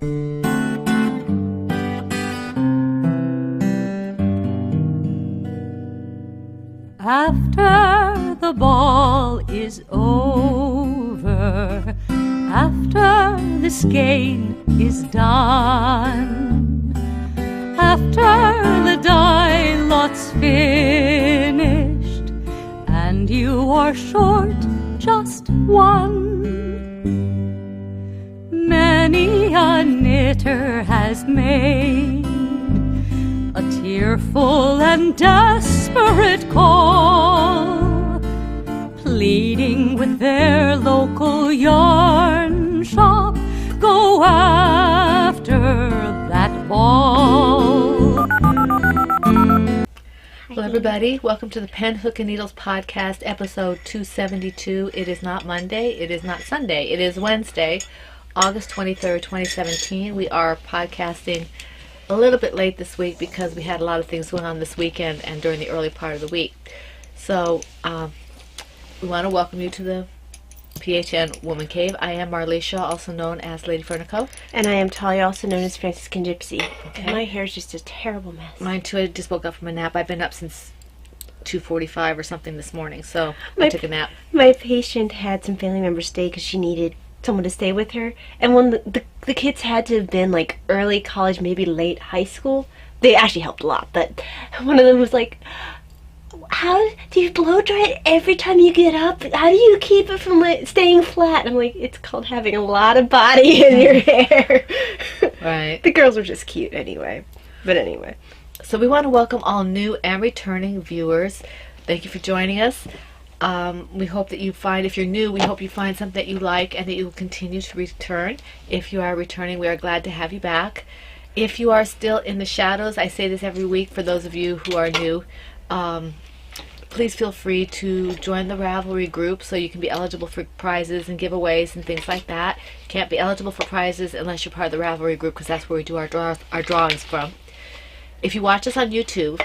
After the ball is over, after this game is done, after the die lot's finished, and you are short just one, many a knitter has made a tearful and desperate call, pleading with their local yarn shop, go after that ball. Hello everybody, welcome to the Pen, Hook, and Needles podcast, episode 272. It is not Monday, it is not Sunday, it is Wednesday, August 23rd, 2017. We are podcasting a little bit late this week because we had a lot of things going on this weekend and during the early part of the week. So, we want to welcome you to the PHN Woman Cave. I am Marleisha, also known as Lady Fernico. And I am Talia, also known as Franciscan Gypsy. Okay. And my hair is just a terrible mess. Mine too, I just woke up from a nap. I've been up since 2:45 or something this morning, so I took a nap. My patient had some family members stay because she needed someone to stay with her. And when the kids had to have been like early college, maybe late high school, they actually helped a lot. But one of them was like, how do you blow dry it every time you get up? How do you keep it from staying flat? I'm like, it's called having a lot of body in your hair. Right. The girls were just cute anyway. But anyway. So we want to welcome all new and returning viewers. Thank you for joining us. We hope that you find, if you're new, we hope you find something that you like and that you will continue to return. If you are returning, we are glad to have you back. If you are still in the shadows, I say this every week for those of you who are new, please feel free to join the Ravelry group so you can be eligible for prizes and giveaways and things like that. You can't be eligible for prizes unless you're part of the Ravelry group because that's where we do our drawings from. If you watch us on YouTube,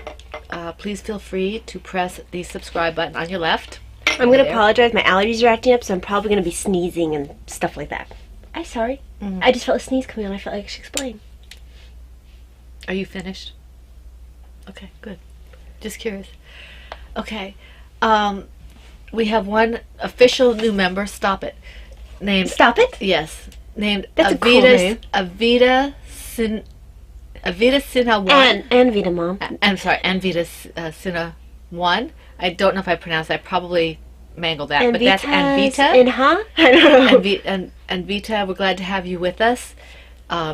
please feel free to press the subscribe button on your left. I'm going to apologize. My allergies are acting up, so I'm probably going to be sneezing and stuff like that. I'm sorry. I just felt a sneeze coming on. I felt like I should explain. Are you finished? Okay, good. Just curious. Okay. We have one official new member. Stop it. Named. Stop it? Yes. Named That's a cool name. Avita Sinha 1. And Vita Mom. I'm sorry, Anvita Sinha 1. I don't know if I pronounced that. I probably mangled that. But that's Anvita. And huh? I don't know. Anvita, we're glad to have you with us.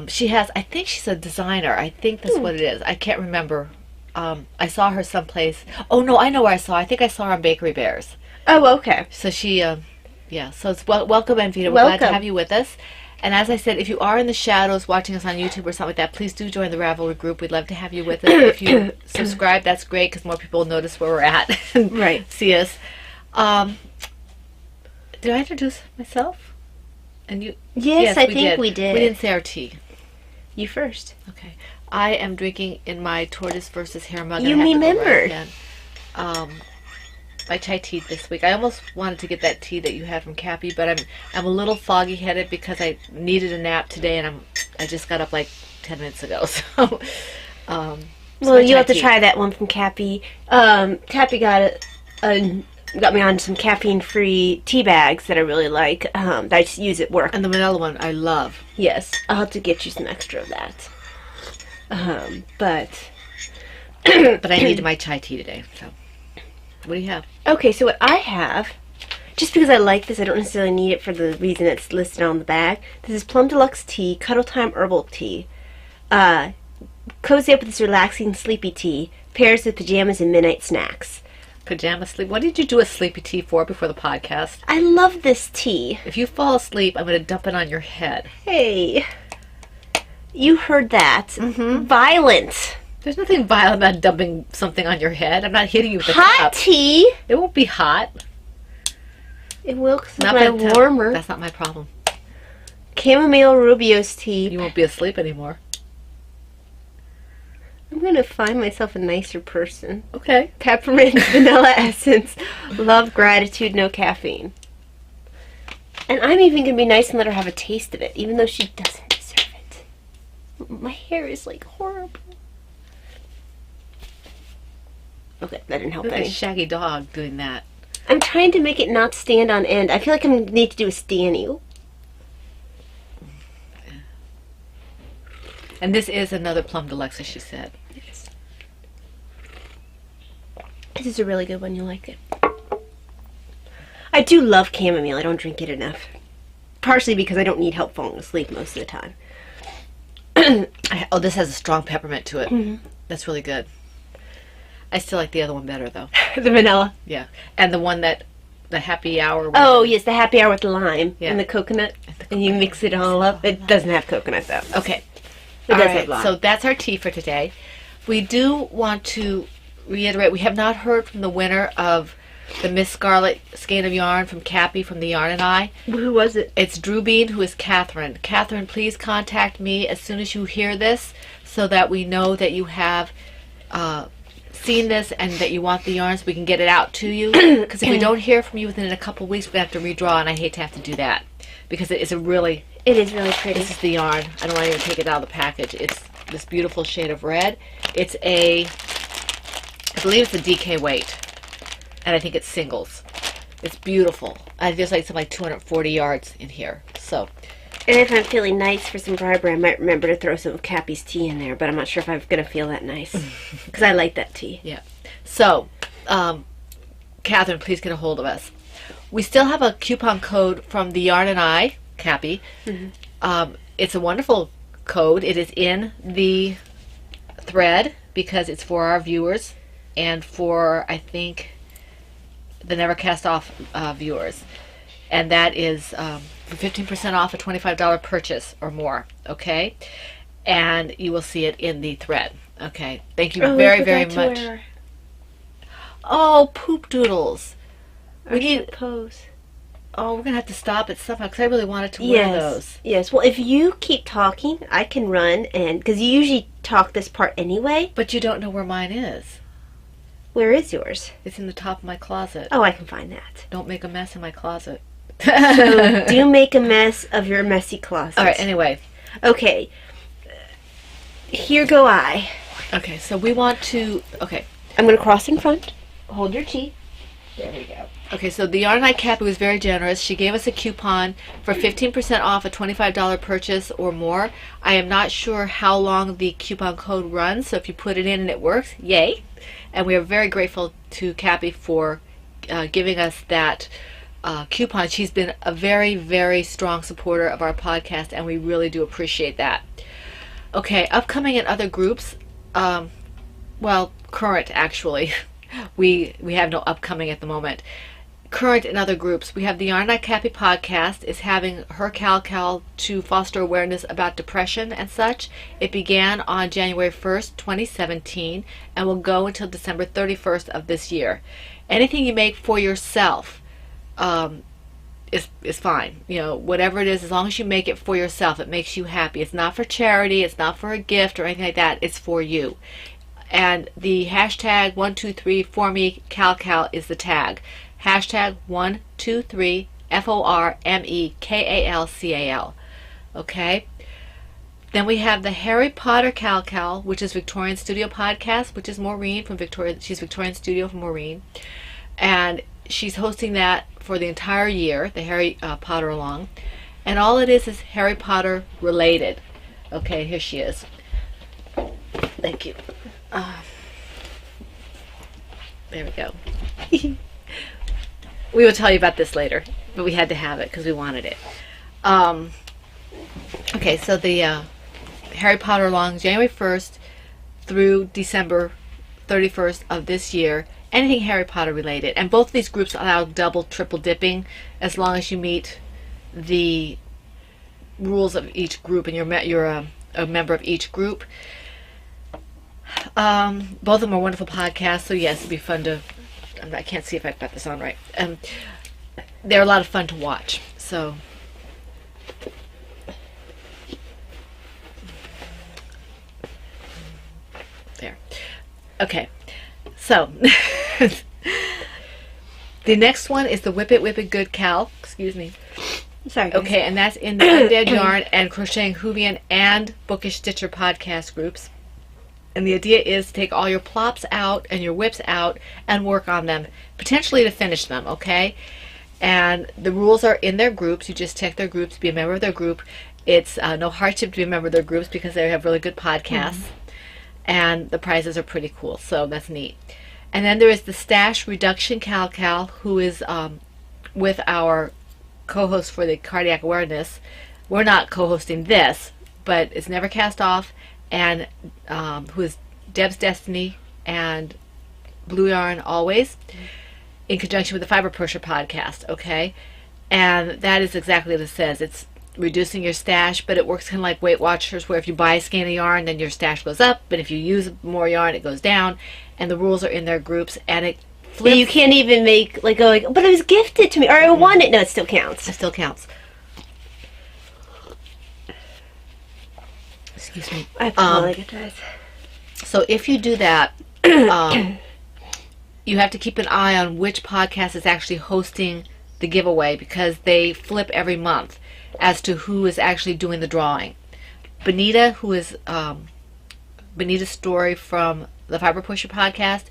She has, I think she's a designer. I think that's what it is. I can't remember. I saw her someplace. Oh, no, I know where I saw her. I think I saw her on Bakery Bears. Oh, okay. So she, yeah. So it's welcome, Anvita. We're glad to have you with us. And as I said, if you are in the shadows watching us on YouTube or something like that, please do join the Ravelry group. We'd love to have you with us. If you subscribe, that's great because more people will notice where we're at and Right. see us. Did I introduce myself? And you? Yes, I think we did. We didn't say our tea. You first. Okay. I am drinking in my tortoise versus hare mug. You and I have to go right remembered. again. My chai tea this week. I almost wanted to get that tea that you had from Cappy, but I'm a little foggy headed because I needed a nap today, and I just got up like 10 minutes ago. So, Well, you have to try that one from Cappy. Cappy got me on some caffeine-free tea bags that I really like. That I just use at work. And the vanilla one I love. Yes, I'll have to get you some extra of that. But I needed my chai tea today. So, what do you have? okay, so what I have, just because I like this, I don't necessarily need it for the reason it's listed on the bag. This is Plum Deluxe Tea, Cuddle Time Herbal Tea. Cozy up with this relaxing sleepy tea. Pairs with pajamas and midnight snacks. Pajama sleep. What did you do a sleepy tea for before the podcast? I love this tea. If you fall asleep, I'm going to dump it on your head. Hey, you heard that. Mm-hmm. Violent. There's nothing violent about dumping something on your head. I'm not hitting you with a Hot cup. tea. It won't be hot. It will because Not it's by my the time- warmer. That's not my problem. Chamomile Rubio's tea. You won't be asleep anymore. I'm going to find myself a nicer person. Okay. Peppermint vanilla essence. Love, gratitude, no caffeine. And I'm even going to be nice and let her have a taste of it, even though she doesn't deserve it. my hair is like horrible. Okay, that didn't help Look at any. a shaggy dog doing that. I'm trying to make it not stand on end. I feel like I need to do a stanny. And this is another Plum Deluxe, she said. This is a really good one. You like it. I do love chamomile. I don't drink it enough. Partially because I don't need help falling asleep most of the time. Oh, this has a strong peppermint to it. Mm-hmm. That's really good. I still like the other one better, though. The vanilla. Yeah. And the one that, the happy hour one. Oh, yes, the happy hour with the lime Yeah. and the coconut. And you mix it all up. It doesn't have coconut, though. Okay. It All does right, have lime. so that's our tea for today. We do want to reiterate, we have not heard from the winner of the Miss Scarlet Skein of Yarn from Cappy from the Yarn and I. Who was it? It's Drew Bean, who is Catherine. Catherine, please contact me as soon as you hear this so that we know that you have seen this and that you want the yarns. We can get it out to you. Because if we don't hear from you within a couple weeks, we have to redraw, and I hate to have to do that. Because it is a really, It is really pretty. this is the yarn. I don't want to even take it out of the package. It's this beautiful shade of red. It's a, I believe it's a DK weight. And I think it's singles. It's beautiful. I just like something like 240 yards in here. So, And if I'm feeling nice for some Briber, I might remember to throw some of Cappy's tea in there, but I'm not sure if I'm going to feel that nice. Because I like that tea. yeah. So, Catherine, please get a hold of us. We still have a coupon code from the Yarn and I, Cappy. It's a wonderful code. It is in the thread because it's for our viewers and for, I think, the Never Cast Off viewers. And that is for 15% off a $25 purchase or more, okay? And you will see it in the thread, okay? Thank you very, very much. Oh, poop doodles. We need, pose. oh, we're going to have to stop it somehow because I really wanted to wear those. Yes. Well, if you keep talking, I can run, and because you usually talk this part anyway. But you don't know where mine is. Where is yours? It's in the top of my closet. Oh, I can find that. Don't make a mess in my closet. So do make a mess of your messy closet. All right, anyway. Okay. Here go I. Okay, so we want to, okay. I'm going to cross in front. Hold your tea. There we go. Okay, so the Yarn and I Cappy was very generous. She gave us a coupon for 15% off a $25 purchase or more. I am not sure how long the coupon code runs, so if you put it in and it works, yay. And we are very grateful to Cappy for giving us that coupon. She's been a very, very strong supporter of our podcast, and we really do appreciate that. Okay, upcoming in other groups, well, current actually. We have no upcoming at the moment. Current in other groups, we have the Yarn and I Cappy podcast is having her Cal to foster awareness about depression and such. It began on January 1st, 2017, and will go until December 31st of this year. Anything you make for yourself is fine. You know, whatever it is, as long as you make it for yourself, it makes you happy. It's not for charity, it's not for a gift or anything like that. It's for you. And the hashtag 123formekal is the tag. Hashtag 123FORMEKALCAL. Okay? Then we have the Harry Potter Cal, which is Victorian Studio Podcast, which is Maureen from Victoria. She's Victorian Studio from Maureen. And she's hosting that for the entire year, the Harry Potter along. And all it is Harry Potter related. Okay, here she is. Thank you. There we go. We will tell you about this later, but we had to have it because we wanted it. Okay, so the Harry Potter along January 1st through December 31st of this year, anything Harry Potter related. And both of these groups allow double, triple dipping as long as you meet the rules of each group and you're a member of each group. Both of them are wonderful podcasts, so yes, it'd be fun to, I can't see if I've got this on right. They're a lot of fun to watch, so. There. Okay, so. The next one is the Whip It Good Cal, excuse me. Sorry, guys. Okay, and that's in the Undead Yarn and Crocheting Hoovian and Bookish Stitcher podcast groups. And the idea is to take all your plops out and your whips out and work on them, potentially to finish them, okay? And the rules are in their groups. You just check their groups, be a member of their group. It's no hardship to be a member of their groups because they have really good podcasts. And the prizes are pretty cool, so that's neat. And then there is the Stash Reduction Cal, who is with our co-host for the Cardiac Awareness. We're not co-hosting this, but it's Never Cast Off, and who is Deb's Destiny and Blue Yarn Always, in conjunction with the Fiber Pusher podcast, okay? And that is exactly what it says. It's reducing your stash, but it works kind of like Weight Watchers, where if you buy a skein of yarn, then your stash goes up, but if you use more yarn, it goes down, and the rules are in their groups, and it flips. You can't even make, like, go like, but it was gifted to me, or I won it. No, it still counts. It still counts. Excuse me. I apologize. So if you do that, you have to keep an eye on which podcast is actually hosting the giveaway, because they flip every month as to who is actually doing the drawing. Benita, who is Benita Story from the Fiber Pusher podcast,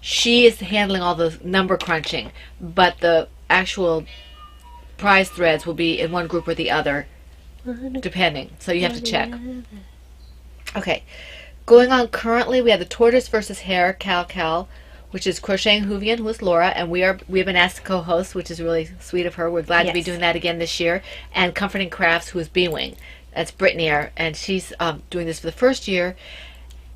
she is handling all the number crunching, but the actual prize threads will be in one group or the other, depending. So you have to check. Okay, going on currently, we have the Tortoise versus Hare Cal, which is Crocheting Hoovian, who is Laura, and we have been asked to co-host, which is really sweet of her. We're glad to be doing that again this year. And Comforting Crafts, who is B-Wing. That's Brittany, and she's doing this for the first year.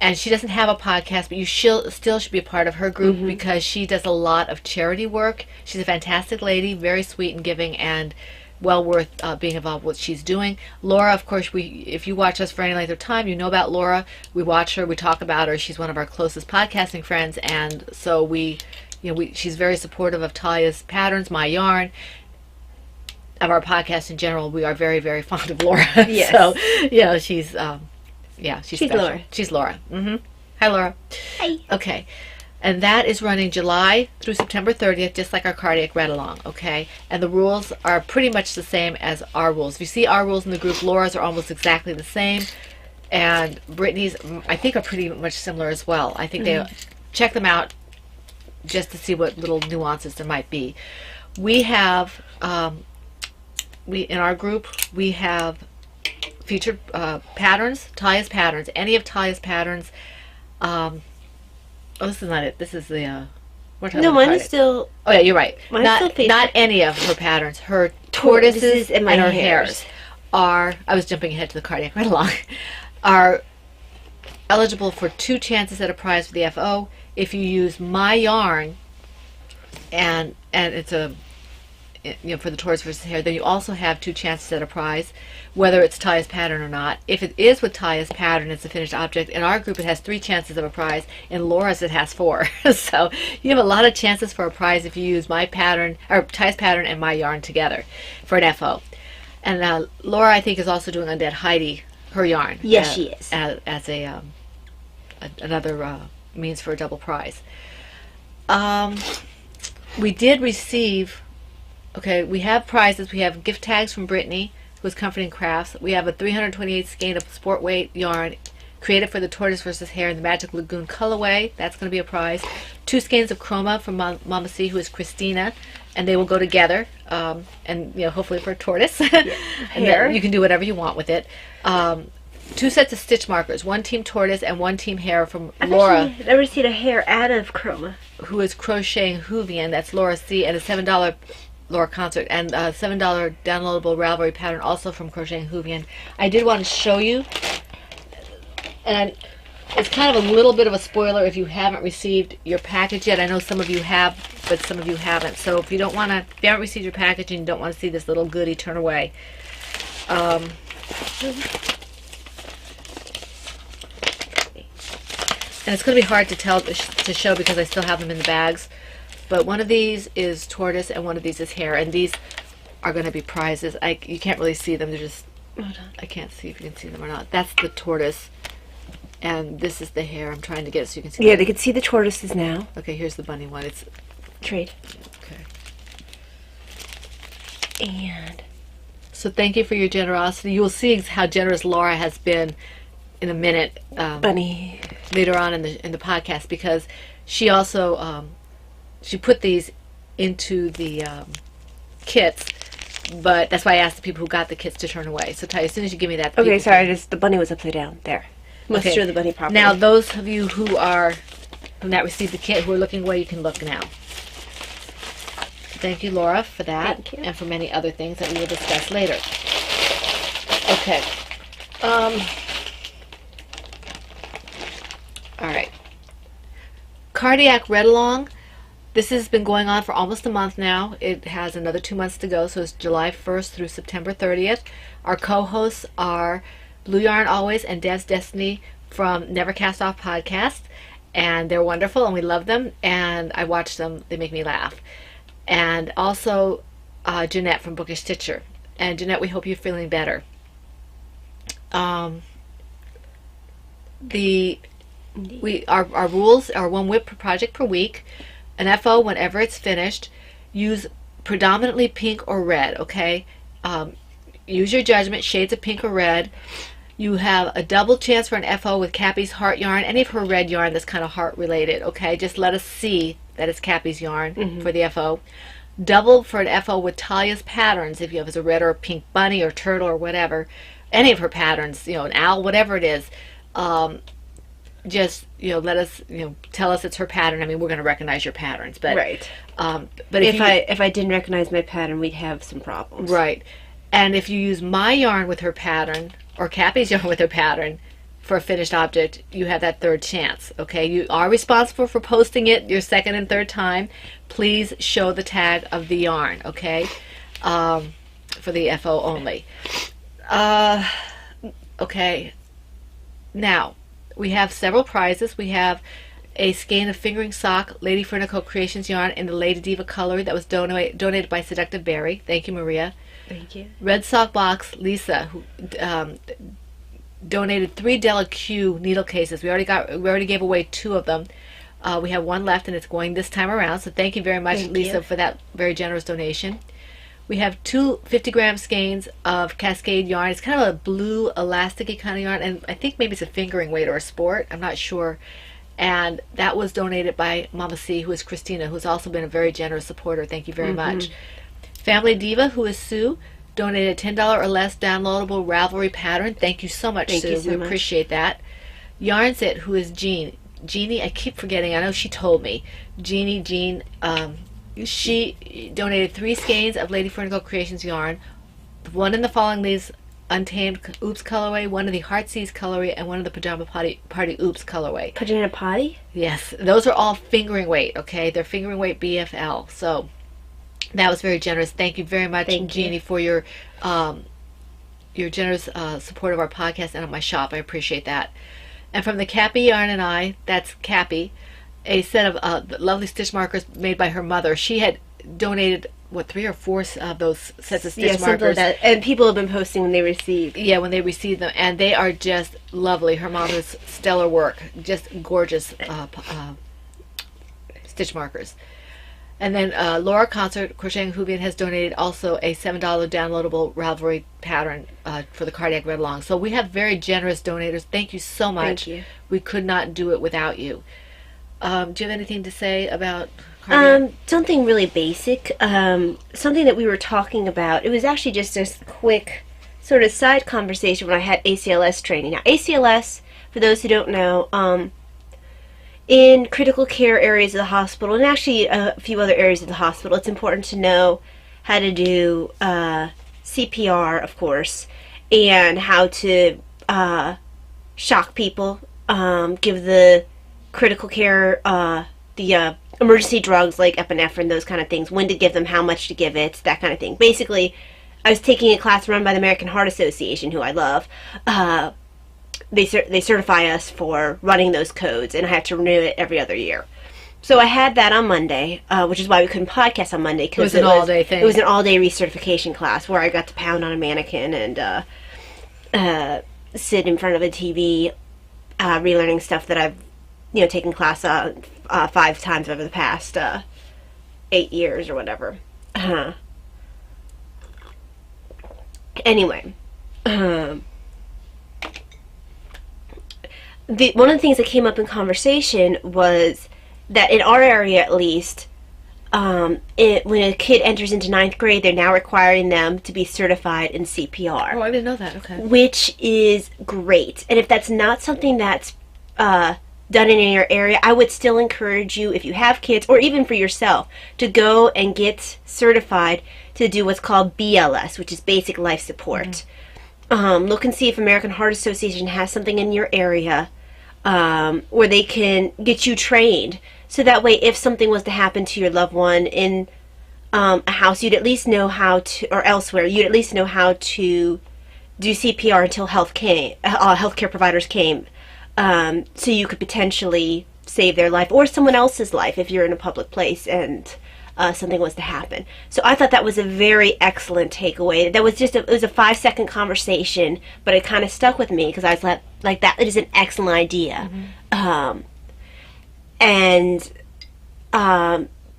And she doesn't have a podcast, but you still should be a part of her group because she does a lot of charity work. She's a fantastic lady, very sweet and giving, and well worth being involved with what she's doing. Laura, of course, if you watch us for any length of time, you know about Laura. We watch her, we talk about her. She's one of our closest podcasting friends, and so she's very supportive of Talia's patterns, my yarn, of our podcast in general. We are very, very fond of Laura. Yes. So, she's special. Laura. She's Laura. Hi, Laura. Hi. Okay. And that is running July through September 30th, just like our Cardiac Read-Along, okay? And the rules are pretty much the same as our rules. If you see our rules in the group, Laura's are almost exactly the same. And Brittany's, I think, are pretty much similar as well. I think they check them out just to see what little nuances there might be. We have, in our group, we have featured patterns, Talia's patterns, any of Talia's patterns. Oh, this is not it. This is the. No, mine is still. Oh yeah, you're right. Mine's still not any of her patterns. Her tortoises and her hares are. I was jumping ahead to the Cardiac Read-Along. Are eligible for 2 chances at a prize for the FO if you use my yarn, and it's a. For the tortoise versus hare, then you also have 2 chances at a prize, whether it's Talia's pattern or not. If it is with Talia's pattern, it's a finished object. In our group, it has 3 chances of a prize. In Laura's, it has 4. So you have a lot of chances for a prize if you use my pattern, or Talia's pattern and my yarn together for an FO. And Laura, I think, is also doing Undead Heidi, her yarn. Yes, she is. As another means for a double prize. We did receive. Okay, we have prizes. We have gift tags from Brittany, who is Comforting Crafts. We have a 328 skein of sport weight yarn created for the Tortoise versus Hare in the Magic Lagoon colorway. That's going to be a prize. 2 skeins of chroma from Mama C, who is Christina, and they will go together. And hopefully for a tortoise. And then you can do whatever you want with it. 2 sets of stitch markers, 1 team tortoise and 1 team hare from Laura. I've never seen a hare out of chroma. Who is Crocheting Hoovian. That's Laura C, and a $7 Laura Concert, and a $7 downloadable Ravelry pattern also from Crocheting Hoovian. I did want to show you, and it's kind of a little bit of a spoiler if you haven't received your package yet. I know some of you have, but some of you haven't. So if you haven't received your package and you don't want to see this little goodie, turn away. And it's going to be hard to show because I still have them in the bags. But one of these is tortoise and one of these is hare, and these are going to be prizes. You can't really see them. They're just. I can't see if you can see them or not. That's the tortoise, and this is the hare. I'm trying to get it so you can see. Yeah, they can see the tortoises now. Okay, here's the bunny one. It's trade. Okay. And So thank you for your generosity. You will see how generous Laura has been in a minute. Bunny. Later on in the podcast, because she also she put these into the kits, but that's why I asked the people who got the kits to turn away. So Ty, as soon as you give me that. Okay, sorry, the bunny was upside down. There. Must Okay. show the bunny properly. Now, those of you who not received the kit, who are looking away, you can look now. Thank you, Laura, for that, Thank you. and for many other things that we will discuss later. Okay. All right. Cardiac Read-Along. This has been going on for almost a month now. It has another 2 months to go, so it's July 1st through September 30th. Our co-hosts are Blue Yarn Always and Dev's Destiny from Never Cast Off Podcast, and they're wonderful, and we love them, and I watch them. They make me laugh. And also Jeanette from Bookish Stitcher. And Jeanette, we hope you're feeling better. Our rules are 1 WIP per project per week, an FO whenever it's finished. Use predominantly pink or red, okay? Use your judgment, shades of pink or red. You have a double chance for an FO with Cappy's heart yarn, any of her red yarn that's kind of heart related, okay? Just let us see that it's Cappy's yarn for the FO. Double for an FO with Talia's patterns, if you have a red or a pink bunny or turtle or whatever, any of her patterns, an owl, whatever it is. Just let us, tell us it's her pattern. I mean, we're going to recognize your patterns, but right. But if I didn't recognize my pattern, we'd have some problems. Right. And if you use my yarn with her pattern or Cappy's yarn with her pattern for a finished object, you have that third chance. Okay, you are responsible for posting it your second and third time. Please show the tag of the yarn. Okay, for the FO only. Okay. Now we have several prizes. We have a skein of fingering sock, Lady Fernico Creations yarn in the Lady Diva color that was donated by Seductive Berry. Thank you, Maria. Thank you. Red Sock Box, Lisa, who donated 3 Della Q needle cases. We already gave away 2 of them. We have 1 left, and it's going this time around. So thank you very much, Thank Lisa, you. for that very generous donation. We have 2 50-gram skeins of Cascade yarn. It's kind of a blue, elasticy kind of yarn, and I think maybe it's a fingering weight or a sport. I'm not sure. And that was donated by Mama C, who is Christina, who's also been a very generous supporter. Thank you very much. Family Diva, who is Sue, donated a $10 or less downloadable Ravelry pattern. Thank you so much, Thank Sue. you so We much. appreciate that. Yarnsit, who is Jean. Jeannie, I keep forgetting. I know she told me. Jean, she donated 3 skeins of Lady Fernico Creations yarn. 1 in the Falling Leaves Untamed Oops colorway, 1 in the Heartsease colorway, and 1 in the Pajama Party Oops colorway. Put it in a potty? Yes, those are all fingering weight, okay? They're fingering weight BFL. So that was very generous. Thank you very much, Thank you. Jeannie, for your generous support of our podcast and of my shop. I appreciate that. And from the Cappy Yarn and I, that's Cappy, a set of lovely stitch markers made by her mother. She had donated, 3 or 4 of those sets of stitch Something markers. like that. And people have been posting when they receive. Yeah, when they received them, and they are just lovely. Her mother's stellar work, just gorgeous stitch markers. And then Laura Concert Crocheting Houbian has donated also a $7 downloadable Ravelry pattern for the Cardiac Read Along. So we have very generous donators. Thank you so much. Thank you. We could not do it without you. Do you have anything to say about Cardiac? Something really basic. Something that we were talking about. It was actually just a quick sort of side conversation when I had ACLS training. Now, ACLS, for those who don't know, in critical care areas of the hospital, and actually a few other areas of the hospital, it's important to know how to do CPR, of course, and how to shock people, give the critical care, the emergency drugs like epinephrine, those kind of things, when to give them, how much to give it, that kind of thing. Basically, I was taking a class run by the American Heart Association, who I love. They certify us for running those codes, and I have to renew it every other year. So I had that on Monday, which is why we couldn't podcast on Monday. Cause It was an all-day thing. It was an all-day recertification class where I got to pound on a mannequin and sit in front of a TV, relearning stuff that I've taken class on 5 times over the past 8 years or whatever. Anyway, one of the things that came up in conversation was that in our area, at least, when a kid enters into ninth grade, they're now requiring them to be certified in CPR. Oh, I didn't know that. Okay. Which is great. And if that's not something that's done in your area, I would still encourage you, if you have kids, or even for yourself, to go and get certified to do what's called BLS, which is Basic Life Support. Look and see if American Heart Association has something in your area where they can get you trained. So that way, if something was to happen to your loved one in a house, you'd at least know how to, or elsewhere, you'd at least know how to do CPR until healthcare providers came. So you could potentially save their life or someone else's life if you're in a public place and something was to happen. So I thought that was a very excellent takeaway. That was just it was a 5-second conversation, but it kind of stuck with me because I was like that is an excellent idea.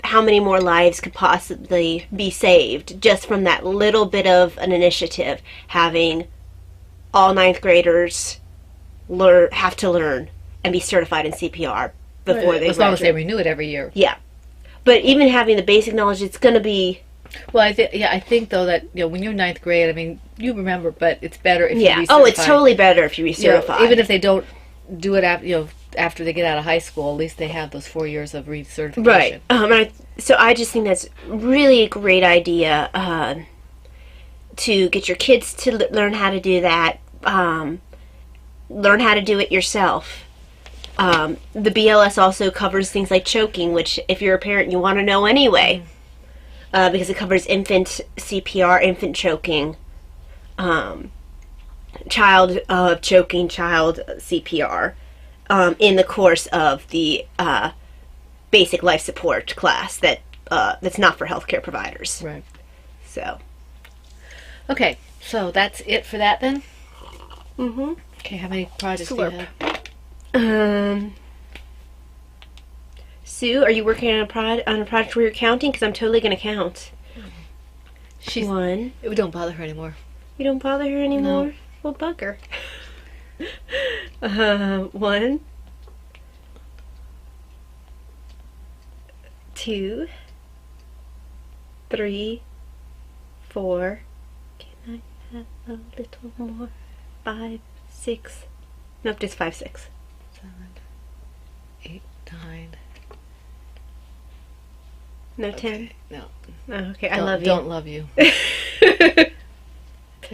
How many more lives could possibly be saved just from that little bit of an initiative, having all ninth graders have to learn and be certified in CPR before they as long as they graduate. renew it every year. Yeah, but even having the basic knowledge, it's going to be. Well, I think though that when you're ninth grade, I mean, you remember, but it's better if you recertify. Oh, it's totally better if you recertify. Even if they don't do it after they get out of high school, at least they have those 4 years of recertification. Right. So I just think that's really a great idea to get your kids to learn how to do that. Learn how to do it yourself. The BLS also covers things like choking, which if you're a parent, you want to know anyway, because it covers infant CPR, infant choking, child choking, child CPR, in the course of the basic life support class that's not for healthcare providers. Right. So. Okay, so that's it for that then? Mm-hmm. Okay, how many projects do you have? Sue, are you working on a project where you're counting? Because I'm totally going to count. She's 1. We don't bother her anymore. You don't bother her anymore? No. Well, bug her. 1, 2, 3, 4. Can I have a little more? 5, 6. Nope, just 5, 6. 7, 8, 9. No, 10. Okay, no. Oh, okay, I love you. Don't love you. If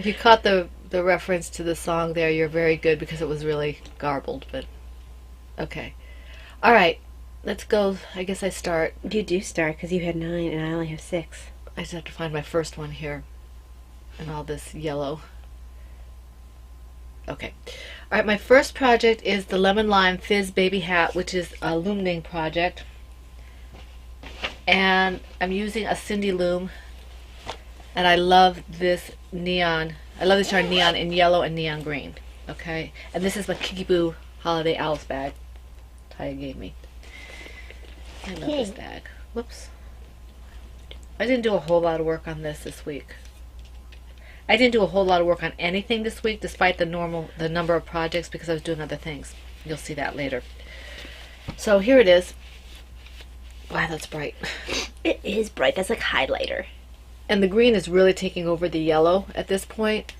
you caught the reference to the song there, you're very good because it was really garbled, but okay. All right, let's go. I guess I start. You do start because you had 9 and I only have 6. I just have to find my first one here and all this yellow. Okay. All right, my first project is the Lemon Lime Fizz Baby Hat, which is a loom knitting project. And I'm using a Cindy loom. And I love this neon. I love this yarn neon in yellow and neon green. Okay. And this is my Kikiboo Holiday Owls bag Taya gave me. I love this bag. Whoops. I didn't do a whole lot of work on this week. I didn't do a whole lot of work on anything this week, despite the number of projects, because I was doing other things. You'll see that later. So here it is. Wow, that's bright. It is bright. That's like highlighter. And the green is really taking over the yellow at this point,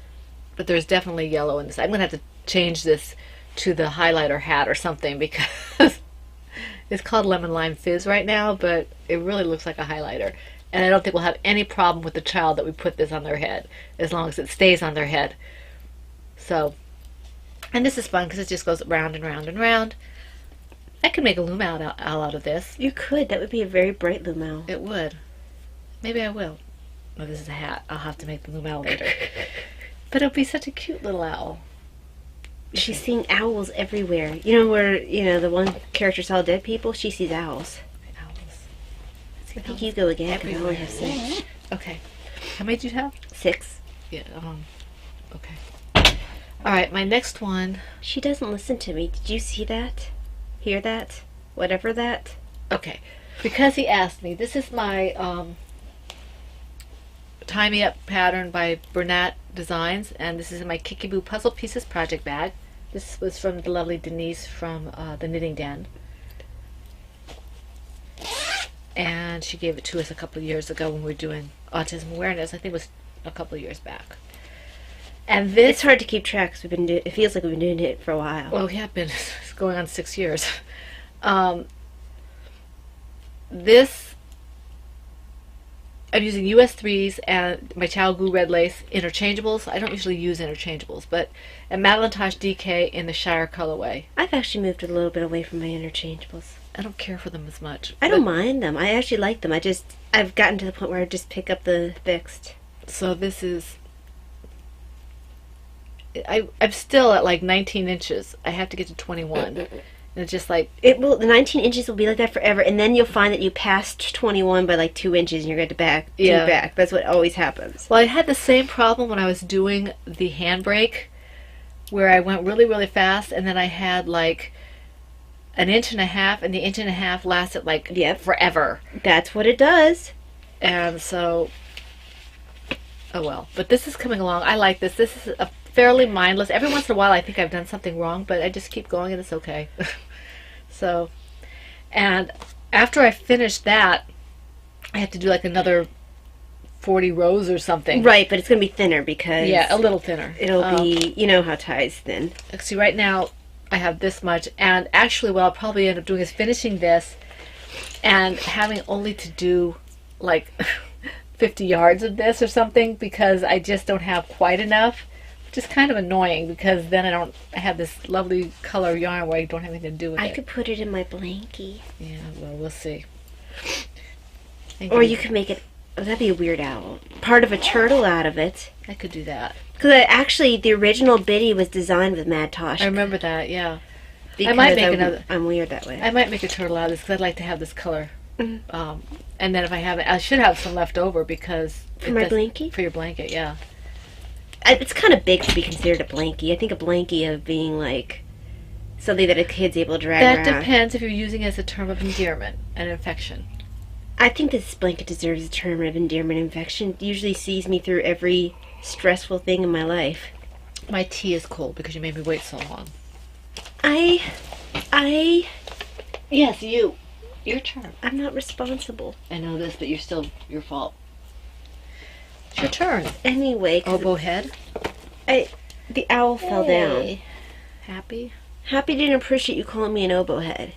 but there's definitely yellow in this. I'm going to have to change this to the highlighter hat or something because it's called Lemon Lime Fizz right now, but it really looks like a highlighter. And I don't think we'll have any problem with the child that we put this on their head, as long as it stays on their head. So, and this is fun because it just goes round and round and round. I could make a loom owl out of this. You could. That would be a very bright loom owl. It would. Maybe I will. Oh, this is a hat. I'll have to make the loom owl later. But it'll be such a cute little owl. She's seeing owls everywhere. You know where, the one character saw dead people? She sees owls. I think you go again because I only have 6. Okay. How many do you have? 6. Yeah, okay. Alright, my next one. She doesn't listen to me. Did you see that? Hear that? Whatever that? Okay. Because he asked me, this is my Tie Me Up pattern by Bernat Designs, and this is in my Kikiboo Puzzle Pieces project bag. This was from the lovely Denise from the Knitting Den. And she gave it to us a couple of years ago when we were doing autism awareness. I think it was a couple of years back. And this... It's hard to keep track because it feels like we've been doing it for a while. Well, we have been. It's going on 6 years. This... I'm using US 3s and my Chow Glue Red Lace interchangeables. I don't usually use interchangeables, but a Madelintage DK in the Shire colorway. I've actually moved a little bit away from my interchangeables. I don't care for them as much. I don't mind them. I actually like them. I've gotten to the point where I just pick up the fixed. So this is... I'm still at like 19 inches. I have to get to 21. And it's just like... The 19 inches will be like that forever, and then you'll find that you passed 21 by like 2 inches and you're going to back. That's what always happens. Well, I had the same problem when I was doing the handbrake, where I went really, really fast, and then I had like an inch and a half, and the inch and a half lasted like forever. That's what it does. And so, oh well. But this is coming along. I like this. This is a fairly mindless. Every once in a while I think I've done something wrong, but I just keep going and it's okay. So, and after I finish that, I have to do like another 40 rows or something. Right, but it's going to be thinner because... Yeah, a little thinner. It'll be, you know how ties thin. See, right now I have this much, and actually what I'll probably end up doing is finishing this and having only to do like 50 yards of this or something, because I just don't have quite enough, which is kind of annoying because then I have this lovely color yarn where I don't have anything to do with it. I could put it in my blankie. Yeah, well, we'll see. Or you could make it... Oh, that'd be a weird owl. Part of a turtle out of it. I could do that. Because actually, the original Biddy was designed with Mad Tosh. I remember that, yeah. Because I might make another... I'm weird that way. I might make a turtle out of this because I'd like to have this color. Mm-hmm. And then if I have it, I should have some left over because... For my blankie? For your blanket, yeah. It's kind of big to be considered a blankie. I think a blankie of being like something that a kid's able to drag around. That depends if you're using it as a term of endearment and affection. I think this blanket deserves a term of endearment and affection. It usually sees me through every stressful thing in my life. My tea is cold because you made me wait so long. Yes, you. Your turn. I'm not responsible. I know this, but you're still your fault. It's your turn. Anyway. Oboe head. The owl fell down. Happy? Happy didn't appreciate you calling me an oboe head.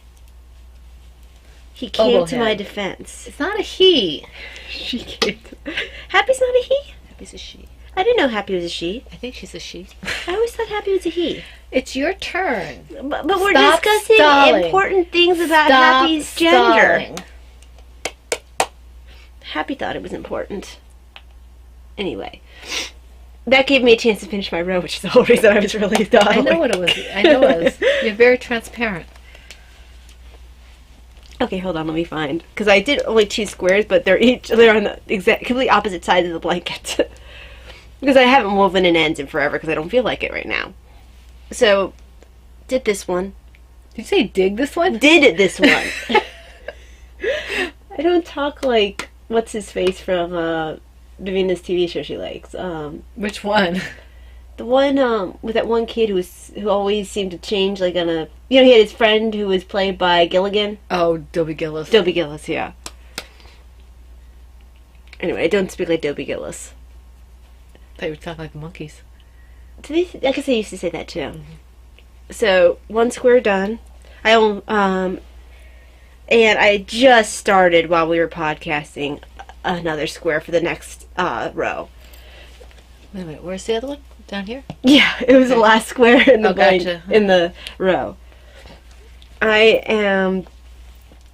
He came to my defense. It's not a he. She came to... Happy's not a he? Happy's a she. I didn't know Happy was a she. I think she's a she. I always thought Happy was a he. It's your turn. But we're discussing important things about Happy's gender. Happy thought it was important. Anyway. That gave me a chance to finish my row, which is the whole reason I was really dawdling. I know what it was. I know it was. You're very transparent. Okay, hold on, let me find. Because I did only 2 squares, but they're on the completely opposite sides of the blanket. Because I haven't woven in ends in forever because I don't feel like it right now. So, did this one. Did you say dig this one? Did this one. I don't talk like, what's his face from Davina's TV show she likes. Which one? The one with that one kid who always seemed to change, like on a... You know, he had his friend who was played by Gilligan. Oh, Dobie Gillis. Dobie Gillis, yeah. Anyway, I don't speak like Dobie Gillis. I thought you were talking like the monkeys. I guess I used to say that too. Mm-hmm. So, 1 square done. And I just started while we were podcasting another square for the next row. Wait a minute, where's the other one? Down here? Yeah, it was the last square in the gotcha. In the row. I am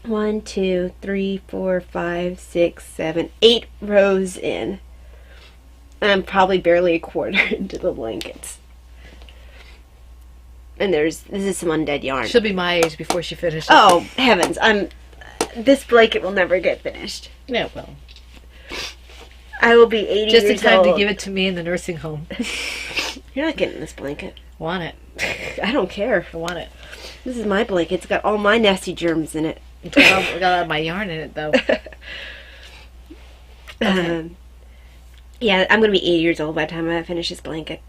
1, 2, 3, 4, 5, 6, 7, 8 rows in. And I'm probably barely a quarter into the blankets. And this is some undead yarn. She'll be my age before she finishes. Oh, heavens. This blanket will never get finished. Yeah, it will. I will be 80 just years in time old. to give it to me in the nursing home. You're not getting this blanket. Want it. I don't care. I want it. This is my blanket. It's got all my nasty germs in it. It's got all my yarn in it, though. Okay. Yeah, I'm going to be 80 years old by the time I finish this blanket.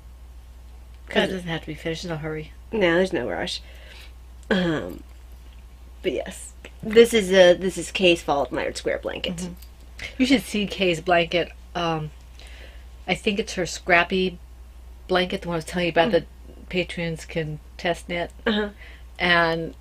It doesn't have to be finished. No hurry. No, there's no rush. But yes, this is Kay's Fall Admired Square blanket. Mm-hmm. You should see Kay's blanket. I think it's her scrappy blanket, the one I was telling you about that patrons can test knit. Uh-huh. And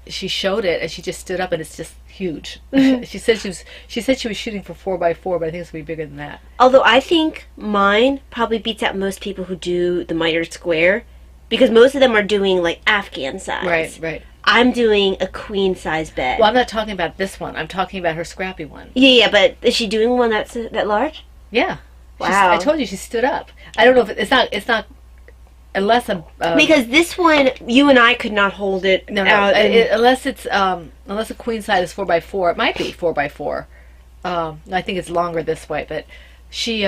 she showed it, and she just stood up, and it's just huge. She said she was shooting for 4x4, but I think it's gonna be bigger than that. Although I think mine probably beats out most people who do the mitered square, because most of them are doing like Afghan size. Right. I'm doing a queen size bed. Well, I'm not talking about this one. I'm talking about her scrappy one. Yeah, but is she doing one that's that large? Yeah. Wow. I told you she stood up. I don't know if it's not unless because this one you and I could not hold it. Out unless a queen size is 4x4. It might be 4x4. I think it's longer this way, but she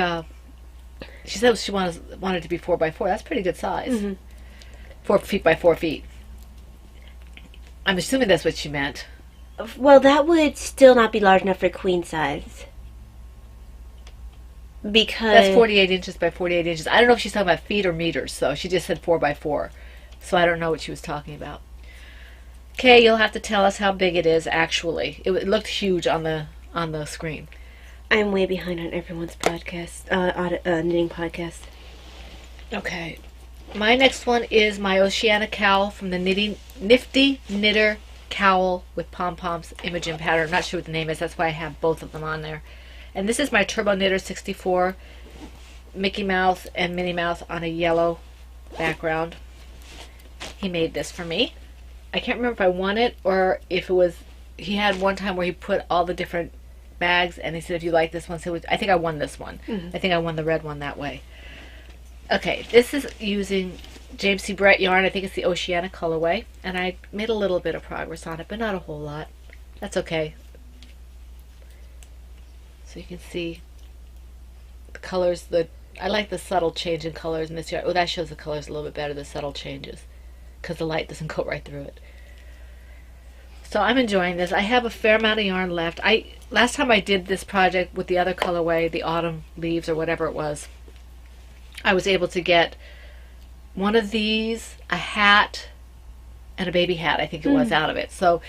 said she wanted to be 4x4. That's pretty good size. Mm-hmm. 4 feet by 4 feet. I'm assuming that's what she meant. Well, that would still not be large enough for queen size. Because That's 48 inches by 48 inches. I don't know if she's talking about feet or meters, so she just said 4x4. So I don't know what she was talking about. Okay, you'll have to tell us how big it is actually. It looked huge on the screen. I'm way behind on everyone's podcast, knitting podcast. Okay. My next one is my Oceana cowl from the Nifty Knitter cowl with pom-poms image and pattern. I'm not sure what the name is. That's why I have both of them on there. And this is my Turbo Knitter 64 Mickey Mouse and Minnie Mouse on a yellow background. He made this for me. I can't remember if I won it or if it was... He had one time where he put all the different bags and he said, if you like this one, so I think I won this one. Mm-hmm. I think I won the red one that way. Okay, this is using James C. Brett yarn. I think it's the Oceana colorway. And I made a little bit of progress on it, but not a whole lot. That's okay. So you can see the colors. I like the subtle change in colors in this yarn. Oh, that shows the colors a little bit better, the subtle changes, because the light doesn't go right through it. So I'm enjoying this. I have a fair amount of yarn left. Last time I did this project with the other colorway, the autumn leaves or whatever it was, I was able to get one of these, a hat, and a baby hat, I think it was, out of it. So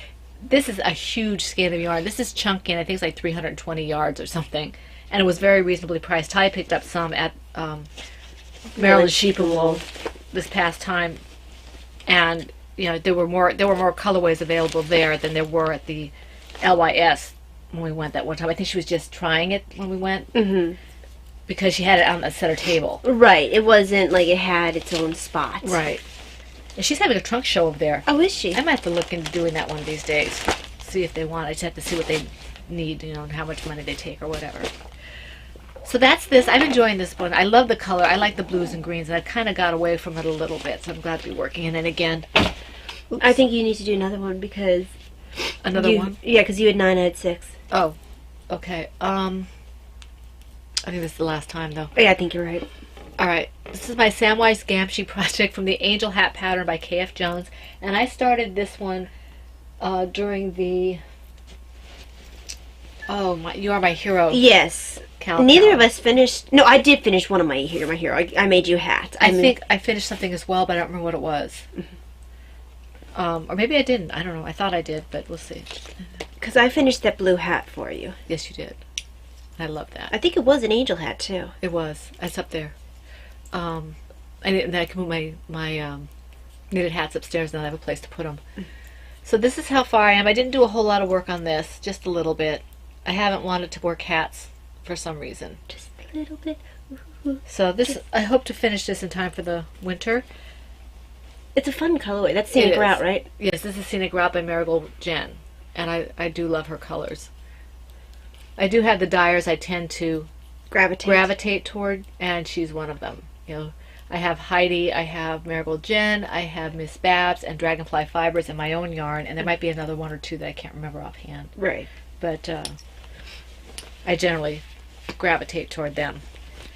this is a huge skein of yarn. This is chunky, and I think it's like 320 yards or something. And it was very reasonably priced. Ty picked up some at Maryland Sheep and Wool this past time, and you know there were more colorways available there than there were at the LYS when we went that one time. I think she was just trying it when we went. Mm-hmm. Because she had it on the center table. Right. It wasn't like it had its own spot. Right. And she's having a trunk show over there. Oh, is she? I might have to look into doing that one of these days. See if they want. I just have to see what they need, and how much money they take or whatever. So that's this. I'm enjoying this one. I love the color. I like the blues and greens, and I kind of got away from it a little bit, so I'm glad to be working in it again. Oops. I think you need to do another one because... Another one? Yeah, because you had 9, I had 6. Oh, okay. I think this is the last time, though. Yeah, I think you're right. All right. This is my Samwise Gamgee project from the Angel Hat pattern by K.F. Jones. And I started this one during the... Oh, You Are My Hero. Yes. Neither of us finished... No, I did finish one of my hero. I made you a hat. I think I finished something as well, but I don't remember what it was. Or maybe I didn't. I don't know. I thought I did, but we'll see. Because I finished that blue hat for you. Yes, you did. I love that. I think it was an angel hat, too. It was. It's up there. And I can move my knitted hats upstairs, and I have a place to put them. So this is how far I am. I didn't do a whole lot of work on this, just a little bit. I haven't wanted to work hats for some reason. Just a little bit. So this, I hope to finish this in time for the winter. It's a fun colorway. That's Scenic Route, right? Yes, this is Scenic Route by Marigold Jen, and I do love her colors. I do have the dyers I tend to gravitate toward, and she's one of them. I have Heidi, I have Marigold Jen, I have Miss Babs, and Dragonfly Fibers in my own yarn, and there might be another one or two that I can't remember offhand. Right. But I generally gravitate toward them.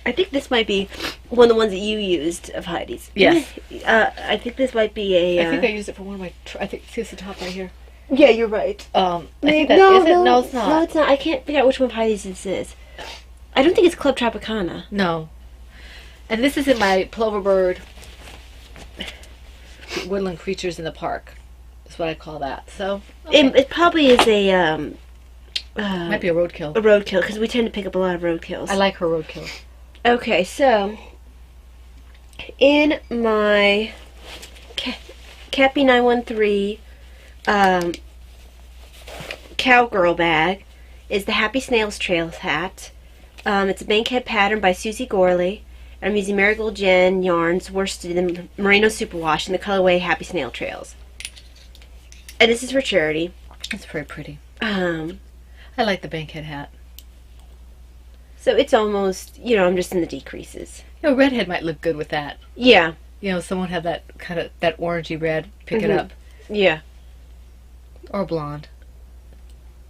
I think this might be one of the ones that you used of Heidi's. Yes. I think this might be a... I think I used it for one of my... I think see, it's the top right here. Yeah, you're right. I think that is it. No, it's not. No, it's not. I can't figure out which one of Heidi's this is. I don't think it's Club Tropicana. No. And this is in my Ploverbird Woodland Creatures in the Park. That's what I call that. So It probably is might be a roadkill. a roadkill, because we tend to pick up a lot of roadkills. I like her roadkill. Okay, so in my Cappy 913 Cowgirl bag is the Happy Snails Trails hat. It's a bankhead pattern by Susie Gorley. I'm using Marigold Jen yarns worsted in Merino Superwash in the colorway Happy Snail Trails. And this is for charity. It's very pretty. Um, I like the bankhead hat. so it's almost, I'm just in the decreases. Redhead might look good with that. Yeah, Someone have that kind of that orangey red. Pick it up. yeah. Or blonde.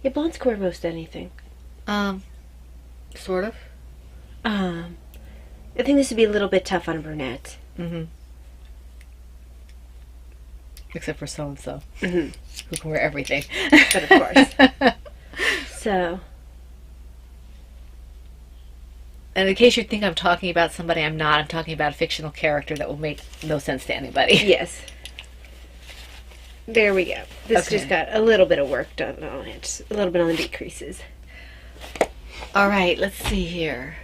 Yeah, blondes can wear most anything. Sort of. I think this would be a little bit tough on a brunette. Mm-hmm. Except for so-and-so, Mm-hmm. who can wear everything. But of course. So, And in case you think I'm talking about somebody, I'm not. I'm talking about a fictional character that will make no sense to anybody. yes. There we go. This Okay. just got a little bit of work done on it. A little bit on the decreases. All right, let's see here.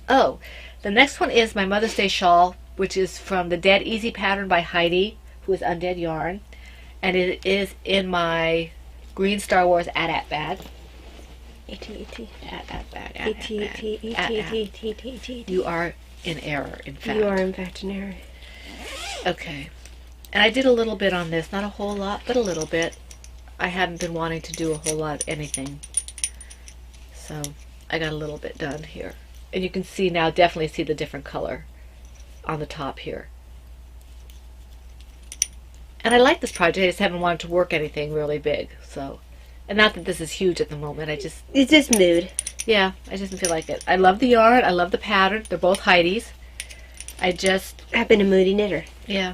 Oh, the next one is my Mother's Day shawl, which is from the Dead Easy pattern by Heidi, who is Undead Yarn. And it is in my green Star Wars AT-AT bag. AT-AT. AT-AT bag. AT-AT. AT-AT. You are in error, in fact. You are in fact an error. Okay. And I did a little bit on this. Not a whole lot, but a little bit. I haven't been wanting to do a whole lot of anything. So I got a little bit done here. And you can see now, definitely see the different color on the top here. And I like this project. I just haven't wanted to work anything really big. So, and not that this is huge at the moment. It's just mood. Yeah, I just feel like it. I love the yarn. I love the pattern. They're both Heidi's. I've been a moody knitter. Yeah,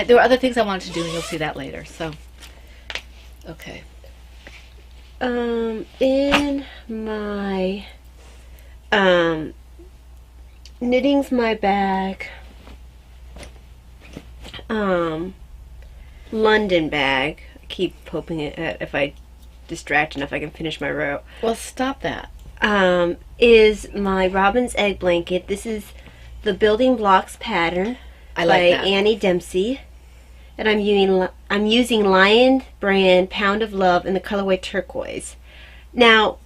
there were other things I wanted to do, and you'll see that later. So, okay. In my knitting's my bag. London bag. I keep hoping if I distract enough, I can finish my row. Well, stop that. Is my Robin's Egg blanket. This is the Building Blocks pattern I like by that. Annie Dempsey. And I'm using Lion brand Pound of Love in the colorway turquoise. Now,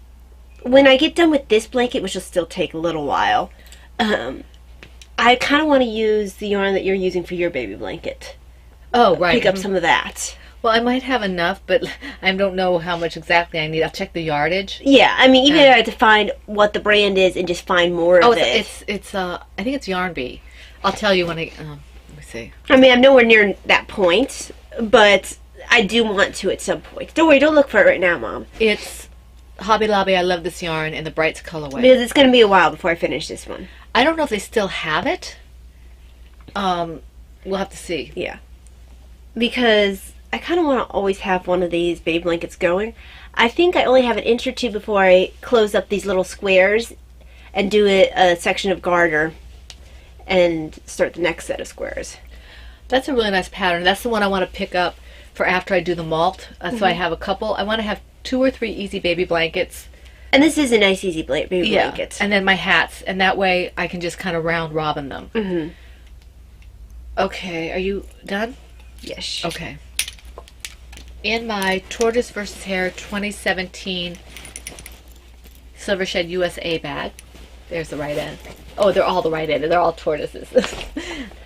when I get done with this blanket, which will still take a little while, I kind of want to use the yarn that you're using for your baby blanket. Oh, right. Pick up some of that. Well, I might have enough, but I don't know how much exactly I need. I'll check the yardage. Yeah, I mean, even if I had to find what the brand is and just find more of it. It's I think it's Yarn Bee. I'll tell you when I let me see. I mean, I'm nowhere near that point, but I do want to at some point. Don't worry, don't look for it right now, Mom. It's Hobby Lobby. I love this yarn in the Brights colorway. Because it's going to be a while before I finish this one. I don't know if they still have it. We'll have to see. Yeah. Because I kind of want to always have one of these baby blankets going. I think I only have an inch or two before I close up these little squares and do a section of garter and start the next set of squares. That's a really nice pattern. That's the one I want to pick up for after I do the malt. So I have a couple. I want to have 2 or 3 easy baby blankets. And this is a nice easy baby blanket. And then my hats. And that way I can just kind of round robin them. Mm-hmm. Okay, are you done? Yes. Okay. In my Tortoise vs. Hare 2017 Silver Shed USA bag. There's the right end. Oh, they're all the right end. They're all tortoises.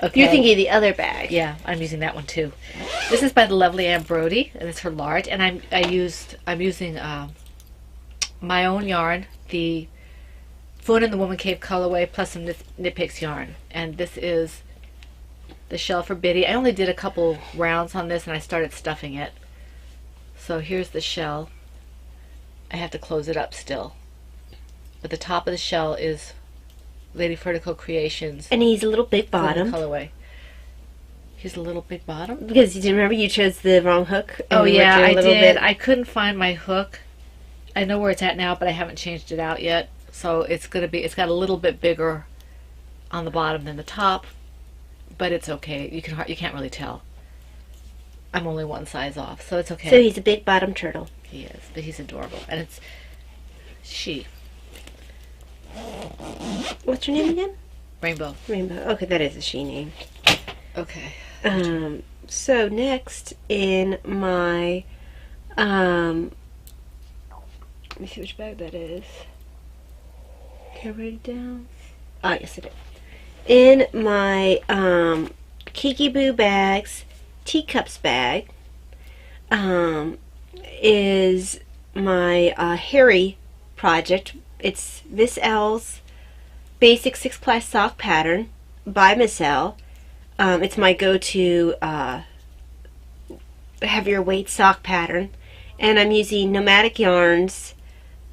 Okay. You're thinking of the other bag. Yeah, I'm using that one too. This is by the lovely Ann Brody, and it's her large. And I'm using my own yarn, the Fawn in the Woman Cave colorway, plus some Knit Picks yarn. And this is the shell for Biddy. I only did a couple rounds on this, and I started stuffing it. So here's the shell. I have to close it up still. But the top of the shell is Lady Vertical Creations. And he's a little big bottom. Colorway. Here's a little big bottom. Because you remember you chose the wrong hook. Oh and yeah, worked it I a little did. bit. I couldn't find my hook. I know where it's at now, but I haven't changed it out yet. So it's got a little bit bigger on the bottom than the top, but it's okay. You can't really tell. I'm only one size off, so it's okay. So he's a big bottom turtle. He is, but he's adorable, and it's she. What's her name again? Rainbow. Rainbow. Okay, that is a she name. Okay. So next in my, let me see which bag that is. Can I write it down? Ah, yes, it is. In my Kiki Boo bags, teacups bag, is my Harry project. It's Miss L's basic 6-ply sock pattern by Miss L. It's my go-to heavier weight sock pattern, and I'm using Nomadic Yarns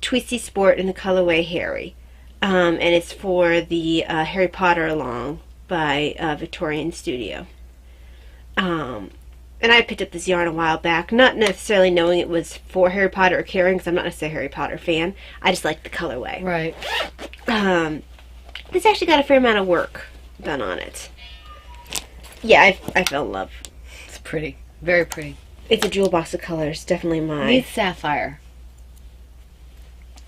Twisty Sport in the colorway Harry, and it's for the Harry Potter Along by Victorian Studio. And I picked up this yarn a while back, not necessarily knowing it was for Harry Potter or Karen, because I'm not necessarily a Harry Potter fan. I just like the colorway. Right. This actually got a fair amount of work done on it. Yeah, I fell in love. It's pretty. Very pretty. It's a jewel box of colors. Definitely mine. Needs sapphire.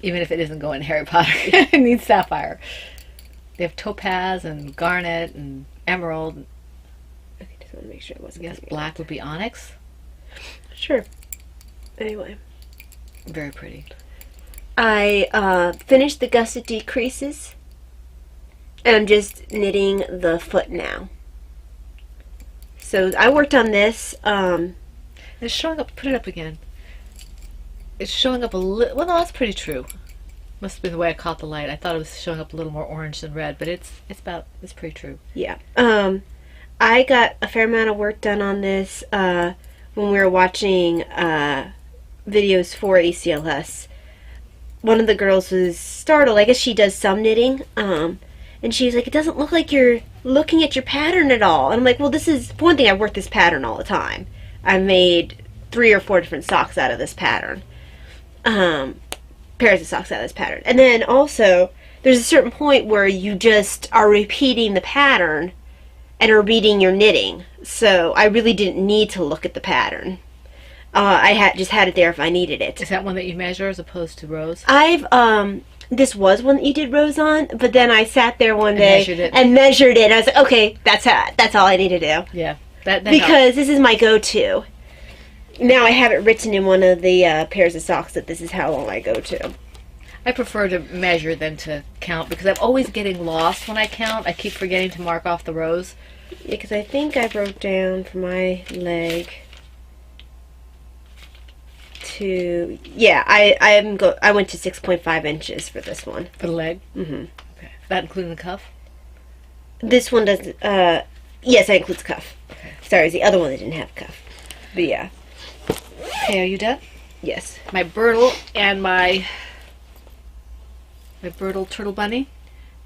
Even if it isn't going Harry Potter, it needs sapphire. They have topaz and garnet and emerald. Okay, just want to make sure it wasn't. I guess black would be onyx. Sure. Anyway. Very pretty. I finished the gusset decreases, and I'm just knitting the foot now. So I worked on this. It's showing up. Put it up again. It's showing up a little. Well, no, that's pretty true. Must have been the way I caught the light. I thought it was showing up a little more orange than red, but it's pretty true. Yeah. I got a fair amount of work done on this when we were watching videos for ACLS. One of the girls was startled. I guess she does some knitting. And she's like, it doesn't look like you're looking at your pattern at all. And I'm like, well, this is, for one thing, I work this pattern all the time. I made 3 or 4 different socks out of this pattern. Pairs of socks out of this pattern. And then also, there's a certain point where you just are repeating the pattern and are repeating your knitting. So I really didn't need to look at the pattern. I just had it there if I needed it. Is that one that you measure as opposed to rows? This was one that you did rows on, but then I sat there one day and measured it. I was like, okay, that's all I need to do. Yeah, that because helps. This is my go-to. Now I have it written in one of the pairs of socks that this is how long I go to. I prefer to measure than to count because I'm always getting lost when I count. I keep forgetting to mark off the rows. Yeah, because I think I broke down for my leg to, yeah, I went to 6.5 inches for this one. For the leg? Mm-hmm. Okay. That including the cuff? This one doesn't, yes, that includes cuff. Okay. Sorry, the other one that didn't have cuff. But yeah. Okay, are you done? Yes. My Bertle and my Bertle Turtle Bunny.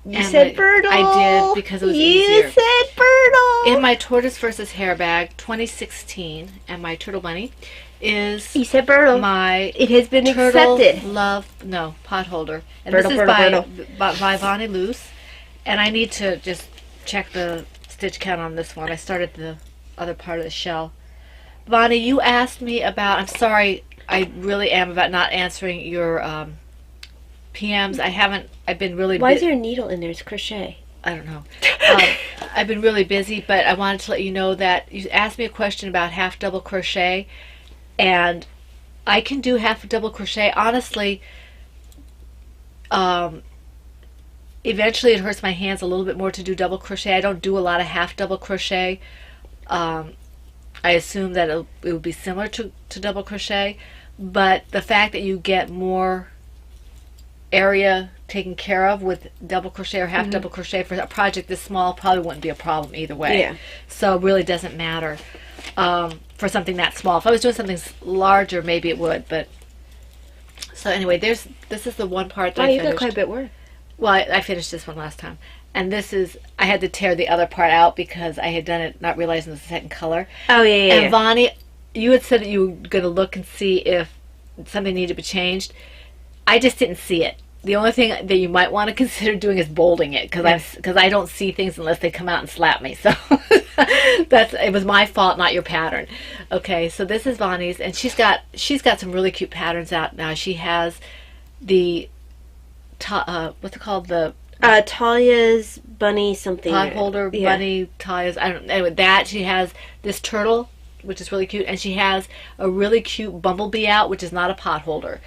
You said Bertle. I did because it was easier. You said Bertle. In my Tortoise versus Hare bag 2016 and my Turtle Bunny is you said Bertle. It has been accepted. Pot holder. And Bertle, this is Bertle, by Vonnie Luce. And I need to just check the stitch count on this one. I started the other part of the shell. Vonnie, you asked me about, I'm sorry, I really am about not answering your PMs. I've been really Why is there a needle in there? It's crochet. I don't know. I've been really busy, but I wanted to let you know that you asked me a question about half double crochet, and I can do half double crochet. Honestly, eventually it hurts my hands a little bit more to do double crochet. I don't do a lot of half double crochet. I assume that it would be similar to double crochet, but the fact that you get more area taken care of with double crochet or half double crochet for a project this small probably wouldn't be a problem either way. Yeah. So it really doesn't matter for something that small. If I was doing something larger, maybe it would. But so anyway, this is the one part that I finished. You got quite a bit work. Well, I finished this one last time. And this is, I had to tear the other part out because I had done it not realizing it was the second color. Oh, yeah. And Vonnie, you had said that you were going to look and see if something needed to be changed. I just didn't see it. The only thing that you might want to consider doing is bolding it, because I don't see things unless they come out and slap me. So it was my fault, not your pattern. Okay, so this is Bonnie's, and she's got some really cute patterns out now. She has the what's it called, the Talia's bunny something. pot holder bunny Talia's. I don't. Anyway, that she has this turtle, which is really cute, and she has a really cute bumblebee out, which is not a pot holder.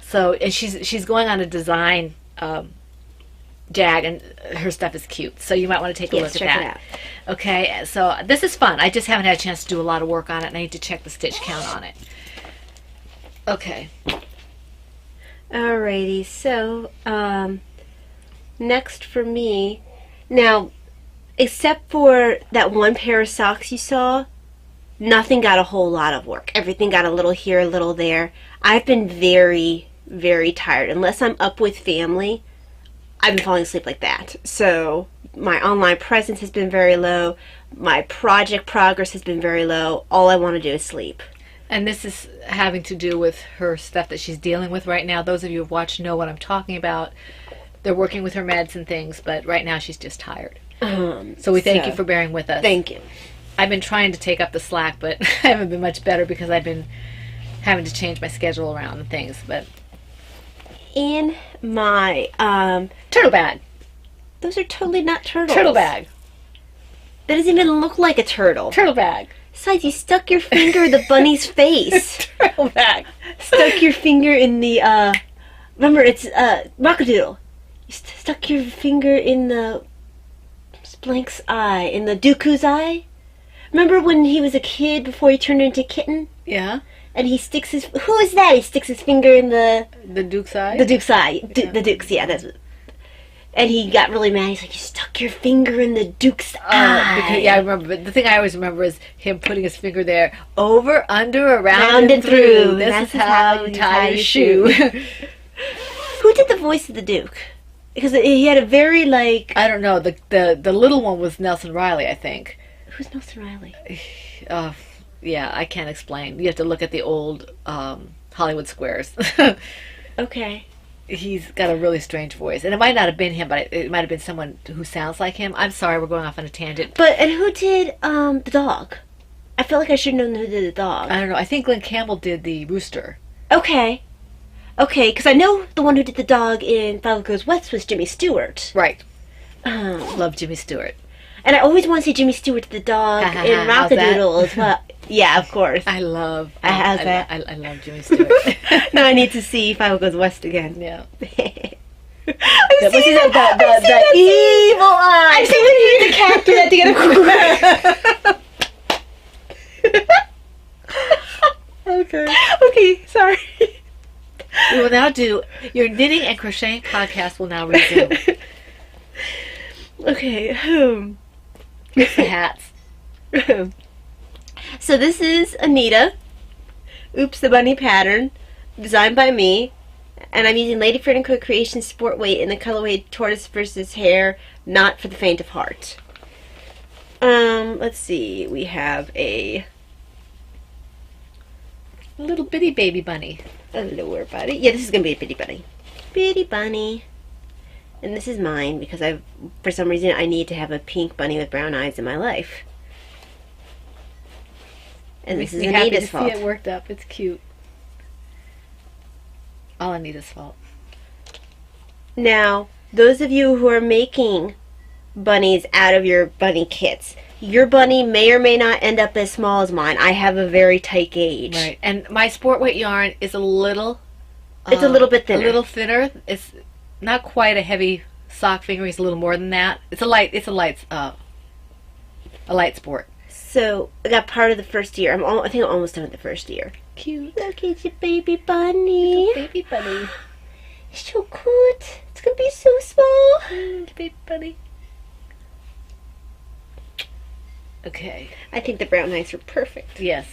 So, and she's going on a design jag, and her stuff is cute. So you might want to take a look at check that. it out. Okay, so this is fun. I just haven't had a chance to do a lot of work on it, and I need to check the stitch count on it. Okay. Alrighty, so next for me, now, except for that one pair of socks you saw, nothing got a whole lot of work. Everything got a little here, a little there. I've been very, very tired. Unless I'm up with family, I've been falling asleep like that. So my online presence has been very low. My project progress has been very low. All I want to do is sleep. And this is having to do with her stuff that she's dealing with right now. Those of you who've watched know what I'm talking about. They're working with her meds and things, but right now she's just tired. So we thank you for bearing with us. Thank you. I've been trying to take up the slack, but I haven't been much better because I've been having to change my schedule around and things. But In my turtle bag. those are totally not turtles. Turtle bag. That doesn't even look like a turtle. Turtle bag. Besides, you stuck your finger in the bunny's face. Turtle bag. Stuck your finger in the remember, it's Rockadoodle. You stuck your finger in the Splank's eye, in the Dooku's eye. Remember when he was a kid before he turned into a kitten? Yeah. And he sticks his... Who is that? He sticks his finger in the Duke's eye? Duke's eye. The Duke's, yeah, that's what... And he got really mad. He's like, you stuck your finger in the Duke's eye. Because, yeah, I remember. But the thing I always remember is him putting his finger there, over, under, around, Round and through. This is how you tie your shoe. Who did the voice of the Duke? Because he had a very, like... I don't know. The little one was Nelson Riley, I think. Who's Nelson Riley? Yeah, I can't explain. You have to look at the old Hollywood squares. Okay. He's got a really strange voice. And it might not have been him, but it might have been someone who sounds like him. I'm sorry, we're going off on a tangent. And who did the dog? I feel like I should have known who did the dog. I don't know. I think Glenn Campbell did the rooster. Okay, because I know the one who did the dog in Five Goes West was Jimmy Stewart. Right. Um, Love Jimmy Stewart. and I always want to see Jimmy Stewart the dog in How's that? Rockadoodle as well. Yeah, of course. I love that. I love Jimmy Stewart. Now I need to see Five Goes West again. Yeah. I've seen The evil eye. I've seen when he and the cat do that together. Okay. Okay, sorry. We will now do your knitting and crocheting podcast. Will now resume. Okay. It's the hats. So this is Anita. Oops, the Bunny pattern, designed by me, and I'm using Lady Fred & Co. Creation Sport Weight in the colorway Tortoise versus Hare, not for the faint of heart. Let's see. We have a Little bitty baby bunny. lower bunny. Yeah, this is gonna be a bitty bunny. Bitty bunny. And this is mine because for some reason, I need to have a pink bunny with brown eyes in my life. And this is Makes me happy Anita's to fault. see it worked up. It's cute. All Anita's fault. Now, those of you who are making bunnies out of your bunny kits, your bunny may or may not end up as small as mine. I have a very tight gauge. Right. And my sport weight yarn is a little. It's a little bit thinner. A little thinner. It's not quite a heavy sock fingering. It's a little more than that. It's a light. It's a light sport. So, I got part of the first year. I think I'm almost done with the first year. Cute. Look at your baby bunny. Baby bunny. It's so cute. It's gonna be so small. Baby bunny. Okay. I think the brown eyes are perfect. Yes.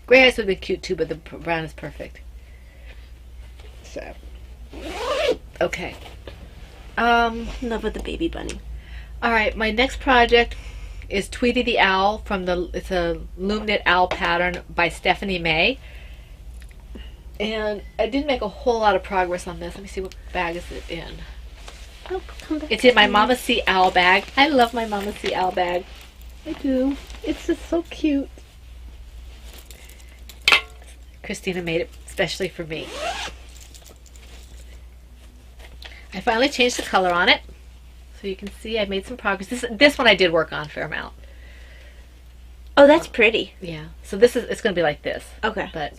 Gray eyes would be cute too, but the brown is perfect. So, Okay. in love with the baby bunny. All right. My next project is Tweety the Owl it's a Loom Knit Owl pattern by Stephanie May. And I didn't make a whole lot of progress on this. Let me see, what bag is it in? Oh, come back. It's in my Mama C Owl bag. I love my Mama C Owl bag. I do. It's just so cute. Christina made it especially for me. I finally changed the color on it. So you can see I made some progress. This one I did work on a fair amount. Oh, that's pretty. Yeah. So it's going to be like this. Okay. But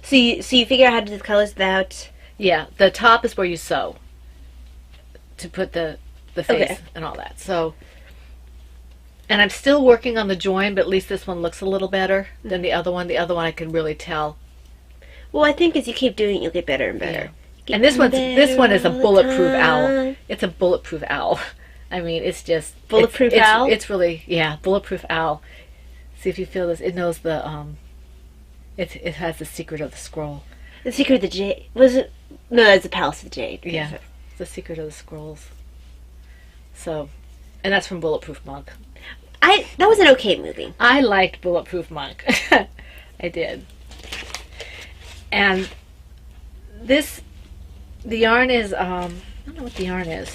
So you figure out how to do the colors without... yeah, the top is where you sew to put the face Okay. and all that. So, and I'm still working on the join, but at least this one looks a little better than the other one. The other one I could really tell. Well, I think as you keep doing it, you'll get better and better. Yeah. And this one is a all the bulletproof owl. time. It's a bulletproof owl. I mean, it's just Bulletproof owl? It's really, yeah, bulletproof owl. See if you feel this. It knows the it has the secret of the scroll. The Secret of the Jade. Was it? No, that's the Palace of the Jade. Yeah, the secret of the scrolls. So, and that's from Bulletproof Monk. That was an okay movie. I liked Bulletproof Monk. I did. And the yarn is, I don't know what the yarn is.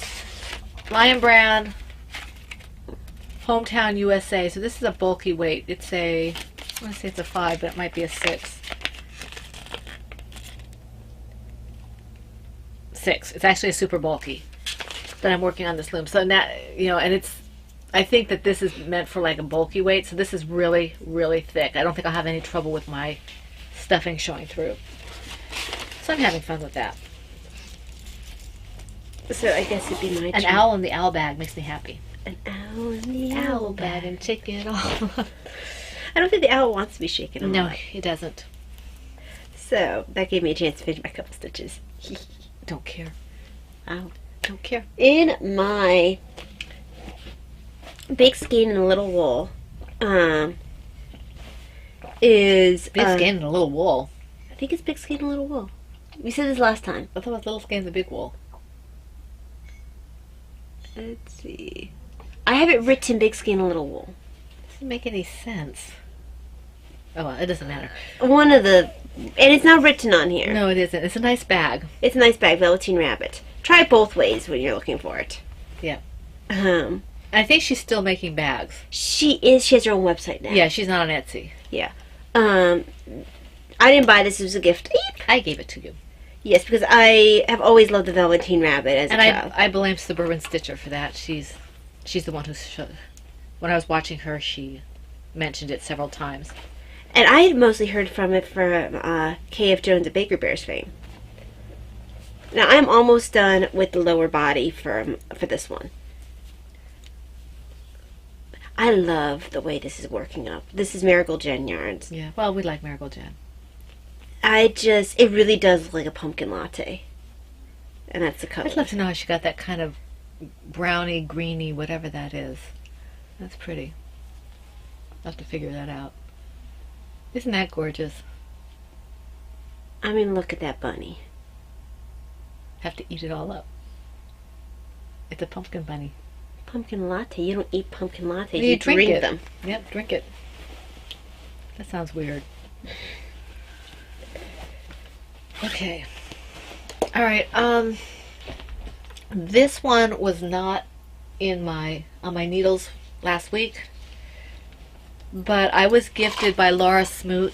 Lion Brand, Hometown USA. So this is a bulky weight. It's I want to say it's a 5, but it might be a 6. 6. It's actually a super bulky. But I'm working on this loom. So now, and I think that this is meant for like a bulky weight. So this is really, really thick. I don't think I'll have any trouble with my stuffing showing through. So I'm having fun with that. So I guess it'd be my An turn. owl in the owl bag makes me happy. An owl in the Owl bag and shake it off. I don't think the owl wants to be shaken. a No, lot. he doesn't. So that gave me a chance to finish my couple stitches. Don't care. Wow. Don't care. In my Big Skein and a Little Wool is Big skein and a little wool. I think it's Big Skein and a Little Wool. We said this last time. I thought it was little skein and the big wool. Let's see. I have it written Big Skein and a Little Wool. Doesn't make any sense. Oh well, it doesn't matter. One of the, and it's not written on here. No, it isn't. It's a nice bag. It's a nice bag, Velveteen Rabbit. Try it both ways when you're looking for it. Yeah. I I think she's still making bags. She has her own website now. Yeah, she's not on Etsy. Yeah. I didn't buy this. It was a gift. Eep. I gave it to you. Yes, because I have always loved the Velveteen Rabbit as a And child. I blame Suburban Stitcher for that. She's the one who when I was watching her, she mentioned it several times. And I had mostly heard from it from K.F. Jones at Baker Bears fame. Now I'm almost done with the lower body for this one. I love the way this is working up. This is Marigold Jen yarns. Yeah. Well, we like Marigold Jen. It really does look like a pumpkin latte. And that's the color. I'd love to know how she got that kind of browny, greeny, whatever that is. That's pretty. I'll have to figure that out. Isn't that gorgeous? I mean, look at that bunny. Have to eat it all up. It's a pumpkin bunny. Pumpkin latte? You don't eat pumpkin lattes. You You drink drink it. them. Yep, drink it. That sounds weird. Okay. All right. This one was not on my needles last week, but I was gifted by Laura Smoot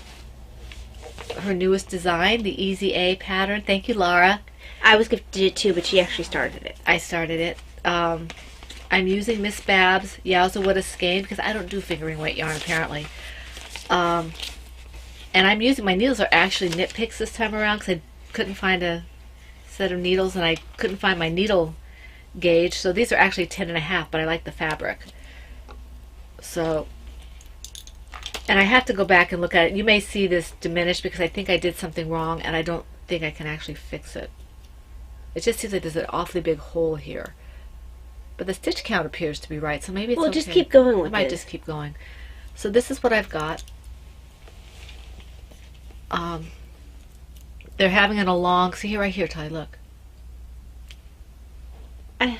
her newest design, the Easy A pattern. Thank you, Laura. I was gifted it too, but she actually started it. I started it. I'm using Miss Babs Yowza Skein because I don't do fingering weight yarn apparently. And I'm using, my needles are actually Knit Picks this time around because I couldn't find a set of needles and I couldn't find my needle gauge. So these are actually 10.5, but I like the fabric. So, and I have to go back and look at it. You may see this diminished because I think I did something wrong and I don't think I can actually fix it. It just seems like there's an awfully big hole here. But the stitch count appears to be right, so maybe it's Well, okay. just keep going with I might it. just keep going. So this is what I've got. They're having it along. See here, right here, Ty, look. I-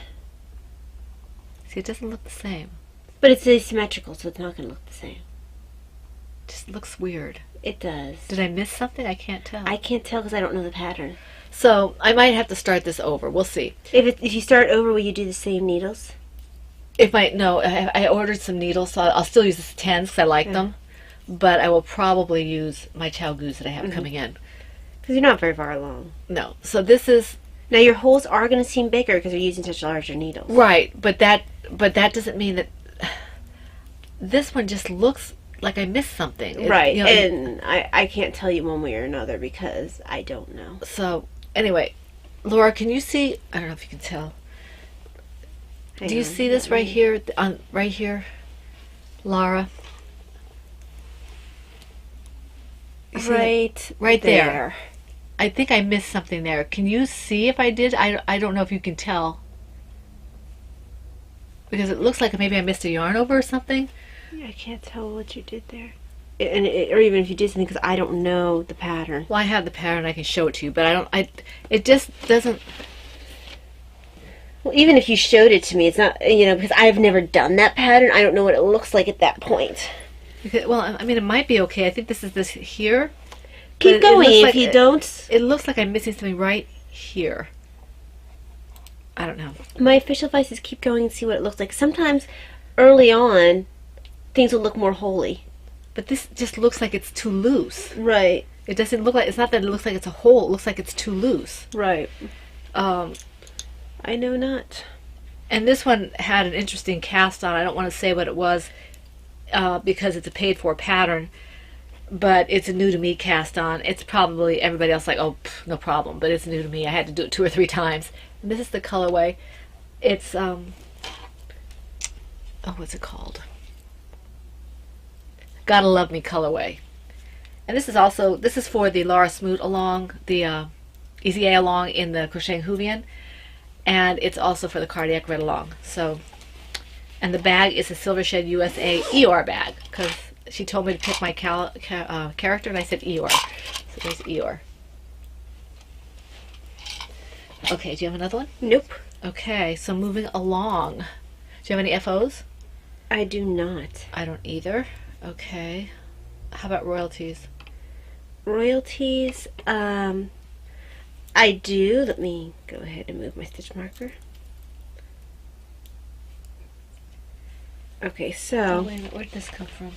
See, it doesn't look the same. But it's asymmetrical, so it's not going to look the same. Just just looks weird. It does. Did I miss something? I can't tell. I can't tell because I don't know the pattern. So I might have to start this over. We'll see. If you start over, will you do the same needles? I ordered some needles, so I'll still use the 10s because I like them. But I will probably use my Chalgoos that I have coming in. Because you're not very far along. No. So this is... Now your holes are going to seem bigger because you're using such larger needles. Right, but that doesn't mean that... This one just looks like I missed something. Right, and I can't tell you one way or another because I don't know. So, anyway, Laura, can you see... I don't know if you can tell. Do you see this right here? Right here, Laura? Right there. I think I missed something there. Can you see if I did? I don't know if you can tell. Because it looks like maybe I missed a yarn over or something. I can't tell what you did there. Or even if you did something, because I don't know the pattern. Well, I have the pattern. I can show it to you. But it just doesn't... Well, even if you showed it to me, it's not, because I've never done that pattern. I don't know what it looks like at that point. Well, I mean, it might be okay. I think this is this here. Keep going if you don't. It looks like I'm missing something right here. I don't know. My official advice is keep going and see what it looks like. Sometimes, early on, things will look more holy. But this just looks like it's too loose. Right. It doesn't look like, it's not that it looks like it's a hole. It looks like it's too loose. Right. I know not. And this one had an interesting cast on. I don't want to say what it was because it's a paid-for pattern, but it's a new to me cast on. It's probably everybody else like, oh, no problem, but it's new to me. I had to do it 2 or 3 times. And this is the colorway. It's what's it called? Gotta Love Me colorway. And this is for the Laura Smoot along, the Easy A along in the Crocheting Hoovian. And it's also for the Cardiac Red along. So, and the bag is a Silver Shed USA Eeyore bag because she told me to pick my character, and I said Eeyore. So there's Eeyore. Okay, do you have another one? Nope. Okay, so moving along. Do you have any FOs? I do not. I don't either. Okay. How about royalties? Royalties, I do. Let me go ahead and move my stitch marker. Okay, so... Oh, wait a minute. Where did this come from?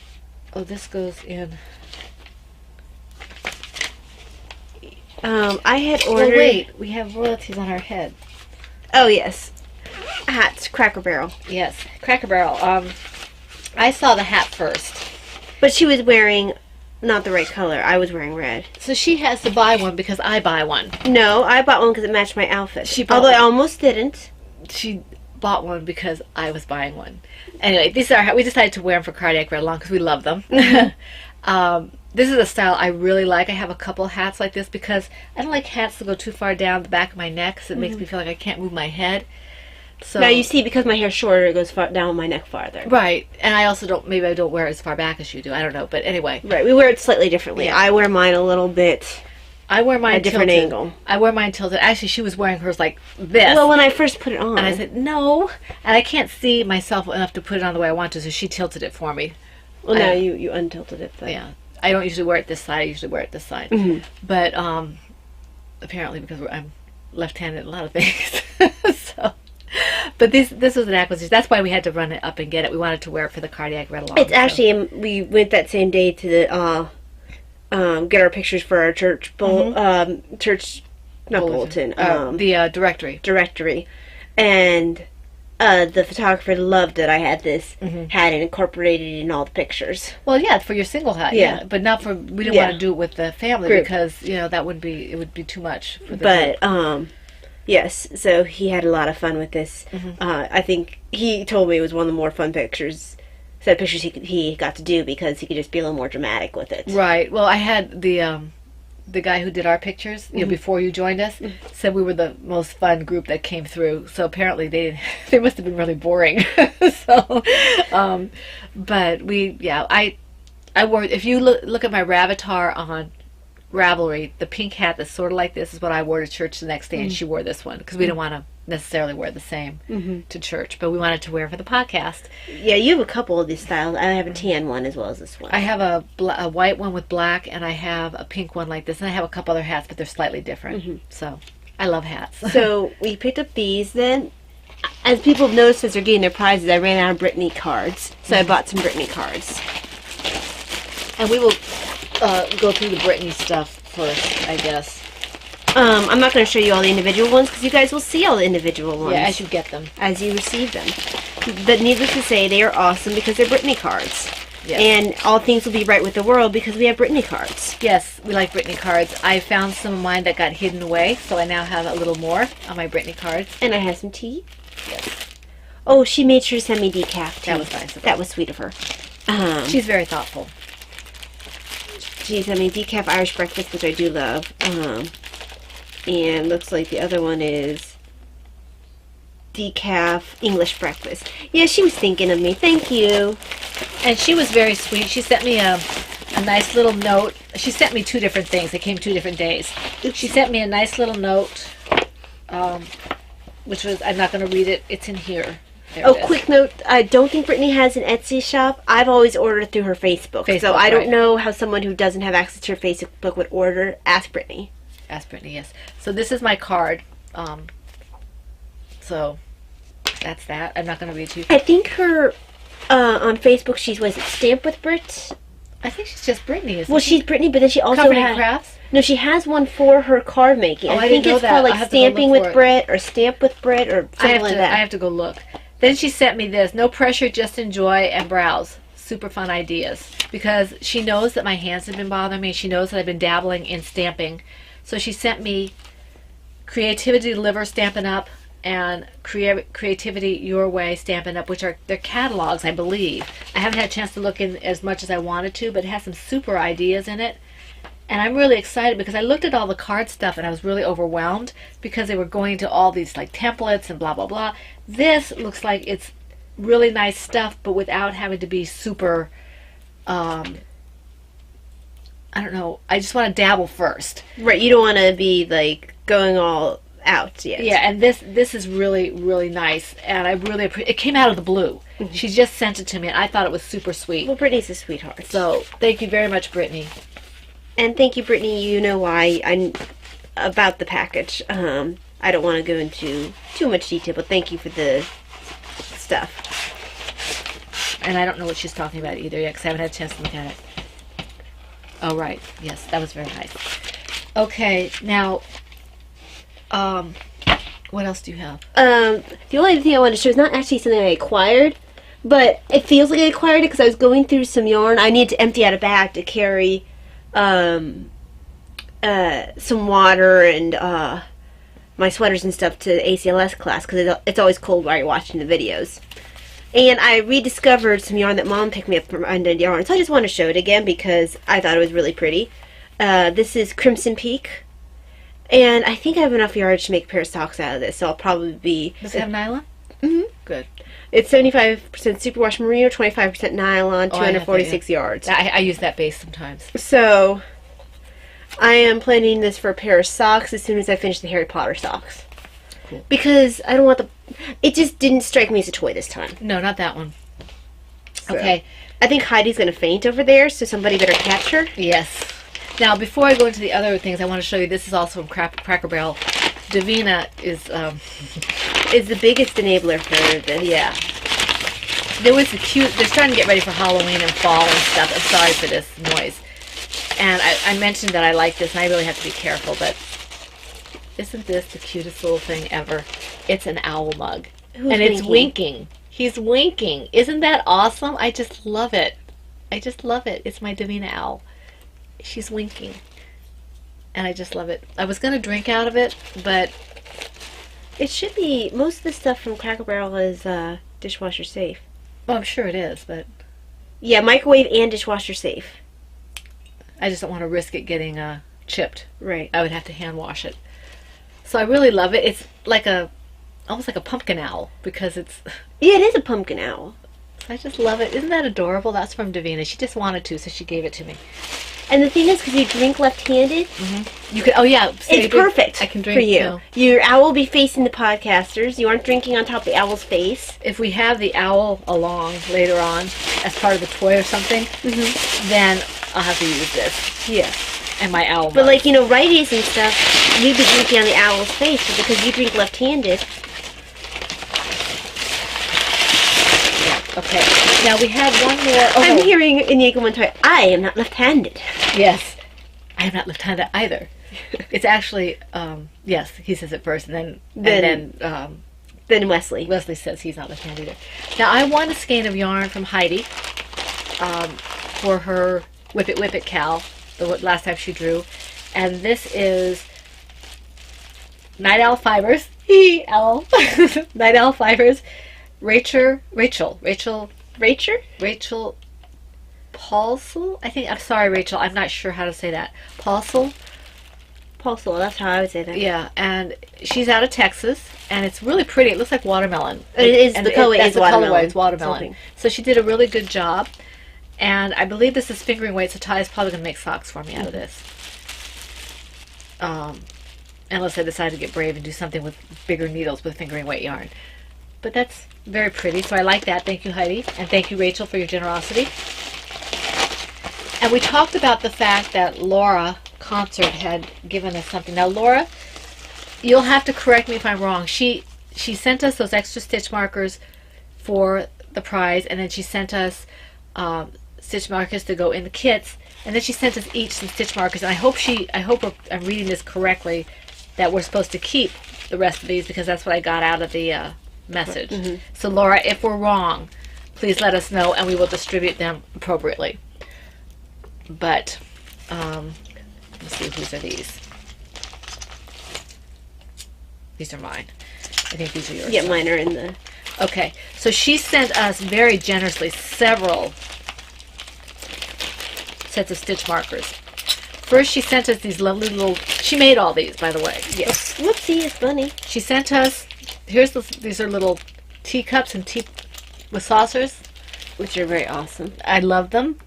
Oh, this goes in... I had ordered... Oh, wait. We have royalties on our head. Oh, yes. Hats. Cracker Barrel. Yes. Cracker Barrel. I saw the hat first. But she was wearing... not the right color. I was wearing red. So she has to buy one because I buy one. No, I bought one because it matched my outfit. Although I almost didn't. She bought one because I was buying one. Anyway, we decided to wear them for Cardiac Red along because we love them. This is a style I really like. I have a couple hats like this because I don't like hats that go too far down the back of my neck because it makes me feel like I can't move my head. So now you see, because my hair's shorter, it goes down my neck farther. Right, and I also maybe I don't wear it as far back as you do. I don't know, but anyway. Right, we wear it slightly differently. Yeah. I wear mine a little bit. I wear mine a different tilted. angle. I wear mine tilted. Actually, she was wearing hers like this. Well, when I first put it on. And I said, no. And I can't see myself enough to put it on the way I want to, so she tilted it for me. Well, now you untilted it. But. Yeah. I don't usually wear it this side. I usually wear it this side. But apparently because I'm left-handed in a lot of things. So, but this was an acquisition. That's why we had to run it up and get it. We wanted to wear it for the Cardiac Red along. It's actually, we went that same day to the get our pictures for our church church, not bulletin, the directory, and the photographer loved that I had this hat and incorporated it in all the pictures. Well, yeah, for your single hat, yeah, but not for. We didn't want to do it with the family group. Because that would be too much for the group. Yes, so he had a lot of fun with this. I think he told me it was one of the more fun pictures he got to do because he could just be a little more dramatic with it. Right. Well, I had the guy who did our pictures, before you joined us, said we were the most fun group that came through. So apparently they must have been really boring. So, but I wore. If you look at my Ravatar on Ravelry, the pink hat that's sort of like this is what I wore to church the next day, and she wore this one because we didn't want to necessarily wear the same to church, but we wanted to wear for the podcast. Yeah, you have a couple of these styles. I have a tan one as well as this one. I have a white one with black, and I have a pink one like this, and I have a couple other hats, but they're slightly different. So I love hats. So we picked up these. Then, as people have noticed as they're getting their prizes, I ran out of Brittany cards. So I bought some Brittany cards. And we will go through the Brittany stuff first, I guess. I'm not going to show you all the individual ones because you guys will see all the individual ones. Yeah, as you get them. As you receive them. But needless to say, they are awesome because they're Brittany cards. Yes. And all things will be right with the world because we have Brittany cards. Yes, we like Brittany cards. I found some of mine that got hidden away, so I now have a little more on my Brittany cards. And I have some tea. Yes. Oh, she made sure to send me decaf tea. That was nice of her. That was sweet of her. She's very thoughtful. She sent me decaf Irish breakfast, which I do love. And looks like the other one is decaf English breakfast. Yeah, she was thinking of me. Thank you. And she was very sweet. She sent me a nice little note. She sent me 2 different things. They came 2 different days. She sent me a nice little note, which was, I'm not going to read it. It's in here. There Oh, it is. quick note. I don't think Brittany has an Etsy shop. I've always ordered through her Facebook. So I don't right. know how someone who doesn't have access to her Facebook would order. Ask Brittany. Ask Brittany, yes. So this is my card. So that's that. I'm not going to read to you. I think her on Facebook, she's, was it Stamp with Brit? I think she's just Brittany, isn't Well, she? she's Brittany, but then she also Comforting has... Crafts? No, she has one for her card making. Oh, I think didn't know it's that. called I'll like have to go Stamping look with for it. Brit or Stamp with Brit or something like that. I have to go look. Then she sent me this. No pressure, just enjoy and browse. Super fun ideas. Because she knows that my hands have been bothering me. She knows that I've been dabbling in stamping. So she sent me Creativity Deliver Stampin' Up and Creativity Your Way Stampin' Up, which are their catalogs, I believe. I haven't had a chance to look in as much as I wanted to, but it has some super ideas in it. And I'm really excited because I looked at all the card stuff and I was really overwhelmed because they were going to all these like templates and blah, blah, blah. This looks like it's really nice stuff, but without having to be super, I don't know, I just want to dabble first. Right, you don't want to be like going all out yet. Yeah, and this is really, really nice, and I really appreciate it. Came out of the blue. She just sent it to me, and I thought it was super sweet. Well, Brittany's a sweetheart. So, thank you very much, Brittany. And thank you, Brittany. You know why I'm about the package. I don't want to go into too much detail, but thank you for the stuff. And I don't know what she's talking about either yet, because I haven't had a chance to look at it. Oh, right. Yes, that was very nice. Okay, now, what else do you have? The only thing I wanted to show is not actually something I acquired, but it feels like I acquired it because I was going through some yarn. I needed to empty out a bag to carry some water and my sweaters and stuff to the ACLS class because it's always cold while you're watching the videos. And I rediscovered some yarn that Mom picked me up from Undone Yarn, so I just want to show it again because I thought it was really pretty. This is Crimson Peak, and I think I have enough yardage to make a pair of socks out of this, so I'll probably be... Does it have nylon? Mm-hmm. Good. It's 75% superwash merino, 25% nylon, Oh, I have that, 246 yards. I use that base sometimes. So, I am planning this for a pair of socks as soon as I finish the Harry Potter socks. Cool. Because I don't want the... It just didn't strike me as a toy this time. No, not that one. So, Okay. I think Heidi's going to faint over there, so somebody better catch her. Yes. Now, before I go into the other things, I want to show you, this is also from Cracker Barrel. Davina is, Is the biggest enabler for this. yeah. There was a cute, they're starting to get ready for Halloween and fall and stuff. I'm sorry for this noise. And I mentioned that I like this, and I really have to be careful, but isn't this the cutest little thing ever? It's an owl mug. Who's and it's winking? winking. He's winking. Isn't that awesome? I just love it. I just love it. It's my Davina owl. She's winking. And I just love it. I was going to drink out of it, but It should be... Most of the stuff from Cracker Barrel is dishwasher safe. well, I'm sure it is, but Yeah, microwave and dishwasher safe. I just don't want to risk it getting chipped. Right. I would have to hand wash it. So I really love it. It's like almost like a pumpkin owl because it's, Yeah, it is a pumpkin owl. I just love it. Isn't that adorable? That's from Davina. She just wanted to, so she gave it to me. And the thing is, because you drink left-handed, You could. Oh yeah, it's perfect I can drink for you. too. Your owl will be facing the podcasters. You aren't drinking on top of the owl's face. If we have the owl along later on as part of the toy or something, then I'll have to use this Yeah. and my owl. But mug. like, righties and stuff, you'd be drinking on the owl's face, but because you drink left-handed. Okay. Now we have one more. Oh, I'm hearing Inigo Montoya, I am not left-handed. Yes. I am not left-handed either. It's actually, yes, he says it first, and then Then Wesley. Leslie says he's not left-handed either. Now, I won a skein of yarn from Heidi for her Whip It Cal, the last time she drew. And this is Night Owl Fibers. Owl. Night Owl Fibers. Rachel Paulsel? I'm sorry, Rachel. I'm not sure how to say that. Paulsel? That's how I would say that. Yeah, and she's out of Texas, and it's really pretty. It looks like watermelon. It is, And the color that's is the watermelon. colorway, it's watermelon. Something. So she did a really good job, and I believe this is fingering weight, so Ty's probably going to make socks for me out of this. Unless I decide to get brave and do something with bigger needles with fingering weight yarn. But that's very pretty, so I like that. Thank you, Heidi, and thank you, Rachel, for your generosity. And we talked about the fact that Laura Concert had given us something. Now, Laura, you'll have to correct me if I'm wrong. She sent us those extra stitch markers for the prize, and then she sent us stitch markers to go in the kits, and then she sent us each some stitch markers. And I hope I'm reading this correctly, that we're supposed to keep the rest of these, because that's what I got out of the message. So, Laura, if we're wrong, please let us know, and we will distribute them appropriately. But let's see, whose are these? These are mine. I think these are yours. Yeah, mine are in the... Okay, so she sent us very generously several sets of stitch markers. First, she sent us these lovely little... She made all these, by the way. Yes. Whoopsie, it's funny. She sent us... These are little teacups and tea with saucers. Which are very awesome. I love them.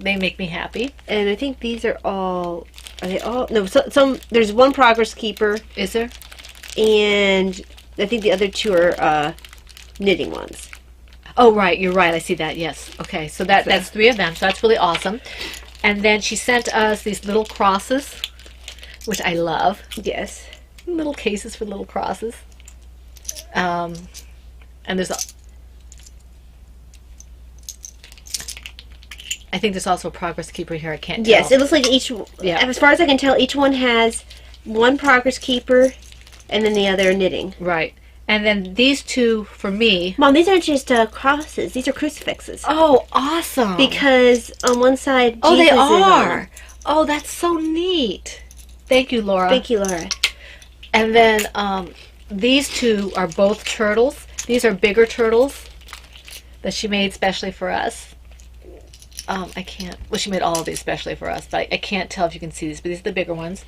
They make me happy. And I think these are all... Are they all... No, some... There's one Progress Keeper, Is there? and I think the other two are knitting ones. Oh, right. You're right. I see that. Yes. Okay. So that's 3 of them. So that's really awesome. And then she sent us these little crosses, which I love. Yes. Little cases for little crosses. And there's I think there's also a Progress Keeper here. I can't tell. Yes, it looks like each... Yeah. As far as I can tell, each one has one Progress Keeper and then the other knitting. Right. And then these two for me. Mom, these aren't just crosses. These are crucifixes. Oh, awesome. Because on one side, Oh, they Jesus is on are. them. Oh, that's so neat. Thank you, Laura. Thank you, Laura. And then these two are both turtles. These are bigger turtles that she made specially for us. I can't... Well, she made all of these specially for us, but I can't tell if you can see these, but these are the bigger ones.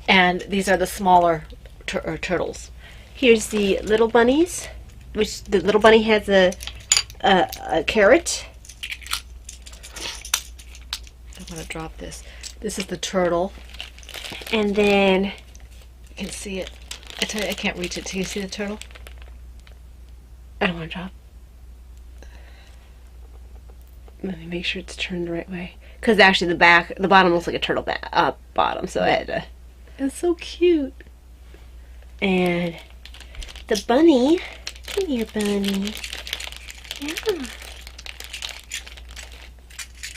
And these are the smaller turtles. Here's the little bunnies, which the little bunny has a carrot. I want to drop this. This is the turtle. And then... You can see it. I tell you, I can't reach it. Can you see the turtle? I don't want to drop. Let me make sure it's turned the right way. Because actually the bottom looks like a turtle bottom, so I had to... It's so cute. And the bunny... Come here, bunny. Yeah.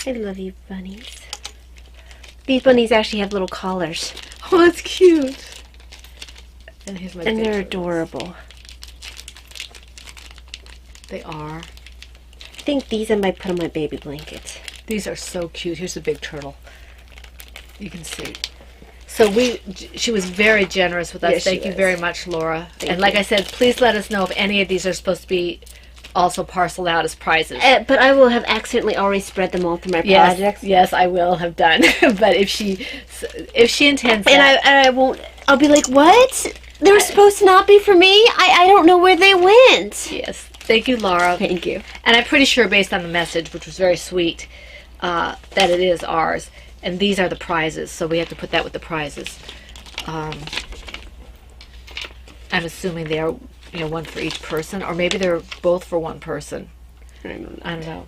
I love you, bunnies. These bunnies actually have little collars. Oh, that's cute. And here's my And big they're turtles. adorable. They are. I think these I might put on my baby blanket. These are so cute. Here's a big turtle. You can see. So she was very generous with us. Yes, she Thank you was. very much, Laura. Thank and like you. I said, please let us know if any of these are supposed to be also parceled out as prizes. But I will have accidentally already spread them all through my Yes, projects. yes, I will have done. But if she intends And that, I won't... I'll be like, what? They were supposed to not be for me? I don't know where they went. yes. Thank you, Laura. Thank you. And I'm pretty sure, based on the message, which was very sweet, that it is ours. And these are the prizes, so we have to put that with the prizes. I'm assuming they are, one for each person, or maybe they're both for one person. I don't know.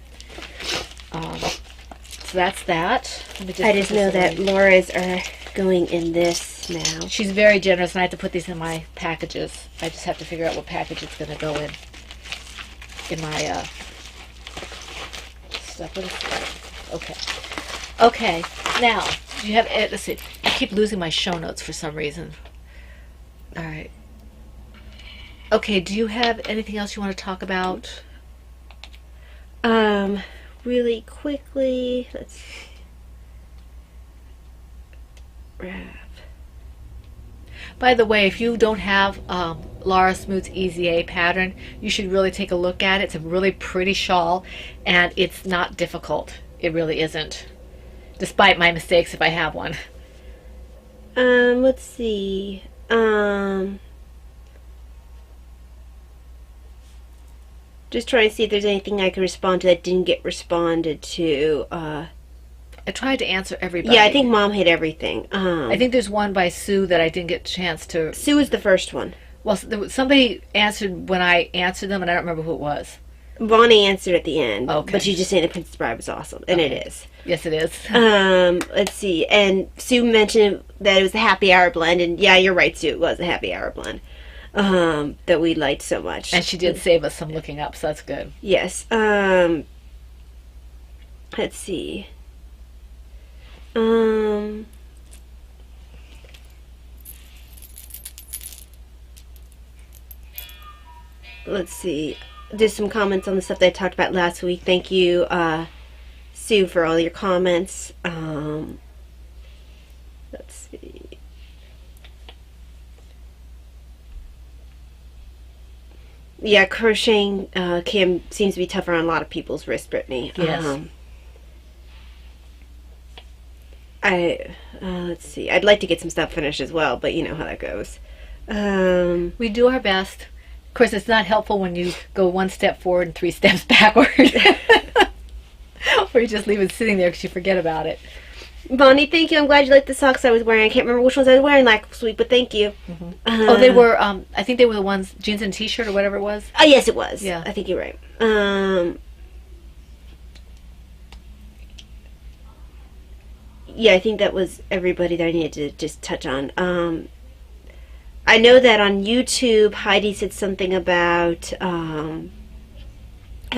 So that's that. I just know that Laura's are going in this now. She's very generous, and I have to put these in my packages. I just have to figure out what package it's going to go in my stuff. What is that? Okay. Okay. Now, do you have? Let's see. I keep losing my show notes for some reason. All right. Okay. Do you have anything else you want to talk about? Really quickly, let's wrap. By the way, if you don't have Laura Smoot's Easy A pattern, you should really take a look at it. It's a really pretty shawl, and it's not difficult. It really isn't, despite my mistakes if I have one. Let's see. Just trying to see if there's anything I can respond to that didn't get responded to. I tried to answer everybody. Yeah, I think Mom hit everything. I think there's one by Sue that I didn't get a chance to. Sue is the first one. Well, somebody answered when I answered them, and I don't remember who it was. Bonnie answered at the end. Okay. But she just said the Princess Bride was awesome, and it is. Yes, it is. Let's see. And Sue mentioned that it was a happy hour blend, and yeah, you're right, Sue. It was a happy hour blend. That we liked so much. And she did save us some looking up, so that's good. Yes. Let's see. Let's see. There's some comments on the stuff that I talked about last week. Thank you, Sue, for all your comments. Let's see. Yeah, crocheting seems to be tougher on a lot of people's wrists, Brittany. Yes. Let's see. I'd like to get some stuff finished as well, but you know how that goes. We do our best. Of course, it's not helpful when you go one step forward and 3 steps backward. Or you just leave it sitting there because you forget about it. Bonnie, thank you. I'm glad you liked the socks I was wearing. I can't remember which ones I was wearing last week, but thank you. Mm-hmm. Oh, they were, I think they were the ones, jeans and t-shirt or whatever it was. Oh, yes, it was. Yeah. I think you're right. Yeah, I think that was everybody that I needed to just touch on. I know that on YouTube, Heidi said something about the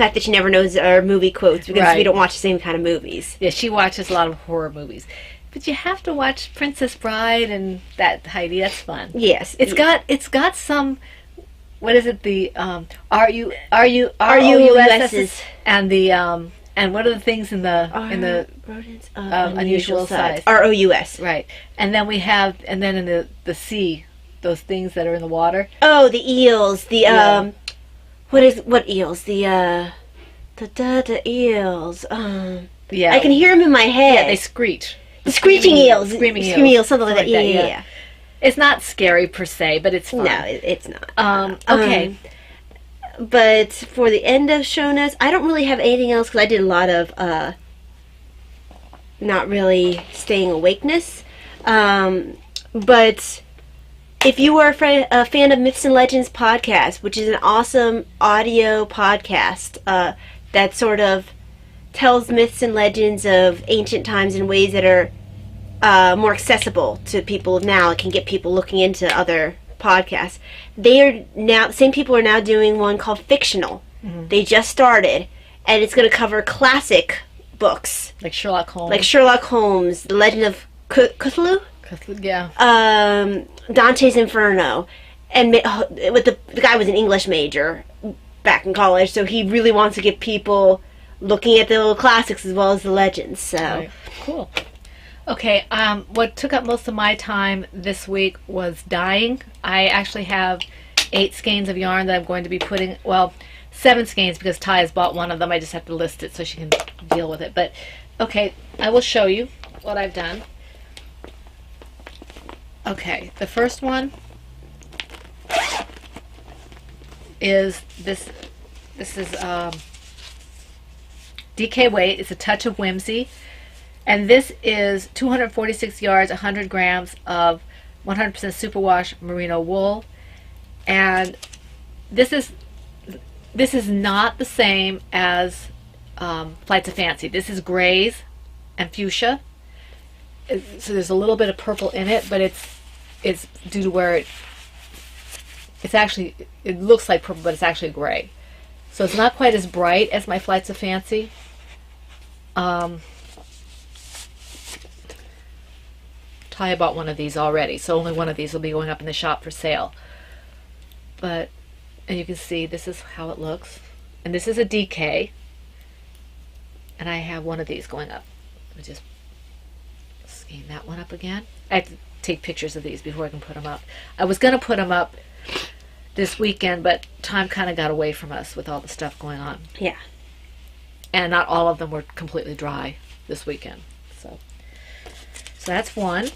fact that she never knows our movie quotes because we don't watch the same kind of movies. Yeah, she watches a lot of horror movies. But you have to watch Princess Bride and that, Heidi. That's fun. Yes. It's got some, what is it, the R-U-S-S and the and what are the things in the rodents unusual size? R-O-U-S. Right. And then we have, and then in the sea, those things that are in the water. Oh, the eels. The what eels? The eels. Yeah. I can hear them in my head. Yeah, they screech. The screeching eels. Screaming eels. Something like that. Yeah. It's not scary per se, but it's fun. No, it's not. Okay. But for the end of show notes, I don't really have anything else because I did a lot of not really staying awakeness. But if you are a fan of Myths and Legends podcast, which is an awesome audio podcast that sort of tells myths and legends of ancient times in ways that are more accessible to people now, it can get people looking into other podcasts. Same people are now doing one called Fictional. Mm-hmm. They just started, and it's going to cover classic books like Sherlock Holmes, The Legend of Cthulhu. Yeah. Dante's Inferno, and with the guy was an English major back in college, so he really wants to get people looking at the old classics as well as the legends. So right. Cool. Okay. What took up most of my time this week was dyeing. I actually have 8 skeins of yarn that I'm going to be putting. Well, 7 skeins because Ty has bought one of them. I just have to list it so she can deal with it. But okay, I will show you what I've done. Okay, the first one is this. This is DK Weight. It's a touch of whimsy. And this is 246 yards, 100 grams of 100% superwash merino wool. And this is not the same as Flights of Fancy. This is grays and fuchsia. So there's a little bit of purple in it, but it's due to where it looks like purple, but it's actually gray. So it's not quite as bright as my Flights of Fancy. Ty bought one of these already, so only one of these will be going up in the shop for sale. But, and you can see this is how it looks. And this is a DK. And I have one of these going up. Let me just skein that one up again. I have to take pictures of these before I can put them up. I was going to put them up this weekend, but time kind of got away from us with all the stuff going on. Yeah. And not all of them were completely dry this weekend. So that's one.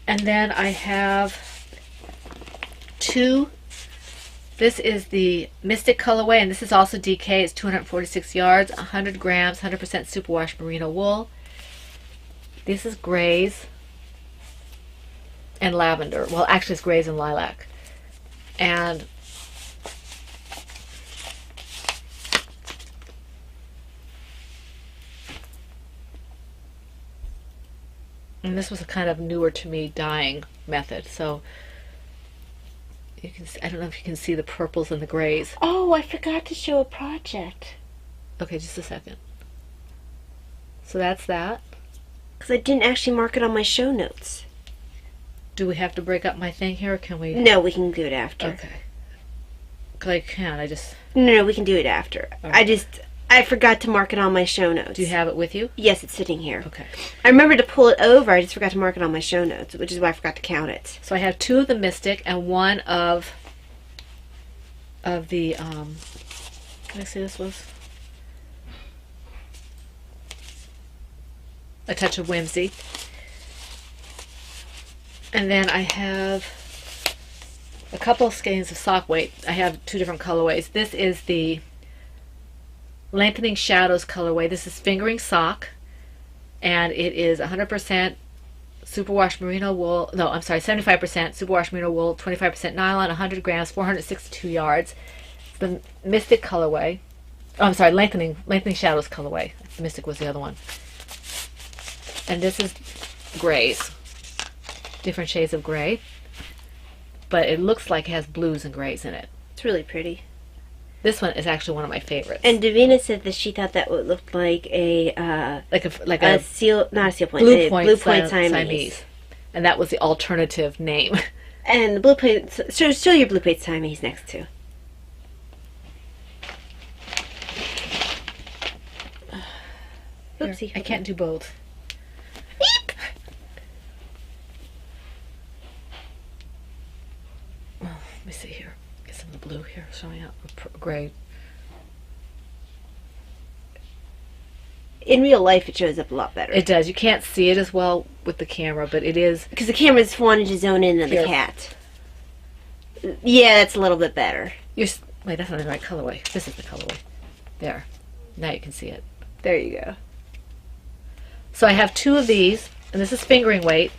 And then I have two. This is the Mystic colorway, and this is also DK. It's 246 yards, 100 grams, 100% superwash merino wool. This is grays and lavender. Well, actually it's grays and lilac. And this was a kind of newer to me dyeing method. So you can see, I don't know if you can see the purples and the grays. Oh, I forgot to show a project. Okay, just a second. So that's that. Because I didn't actually mark it on my show notes. Do we have to break up my thing here, or can we? No, we can do it after. Okay. Because I can't, I just... No, we can do it after. Okay. I forgot to mark it on my show notes. Do you have it with you? Yes, it's sitting here. Okay. I remember to pull it over, I just forgot to mark it on my show notes, which is why I forgot to count it. So I have two of the Mystic and one of the, can I say this was? A Touch of Whimsy. And then I have a couple of skeins of sock weight. I have two different colorways. This is the Lengthening Shadows colorway. This is fingering sock, and it is 100% superwash merino wool. No, I'm sorry, 75% superwash merino wool, 25% nylon, 100 grams, 462 yards. It's the Mystic colorway. Oh, I'm sorry, Lengthening Shadows colorway. The Mystic was the other one. And this is grays, different shades of gray, but it looks like it has blues and grays in it. It's really pretty. This one is actually one of my favorites. And Davina said that she thought that would look like a seal, not a seal point, Blue Point Siamese. And that was the alternative name. And the Blue Point, show your Blue Point Siamese next to. Oopsie. I can't do both. Well, let me see here. Get some of the blue here showing up. Gray. In real life, it shows up a lot better. It does. You can't see it as well with the camera, but it is. Because the camera's wanted to zone in on the cat. Yeah, that's a little bit better. Wait, that's not the right colorway. This is the colorway. There. Now you can see it. There you go. So I have two of these, and this is fingering weight.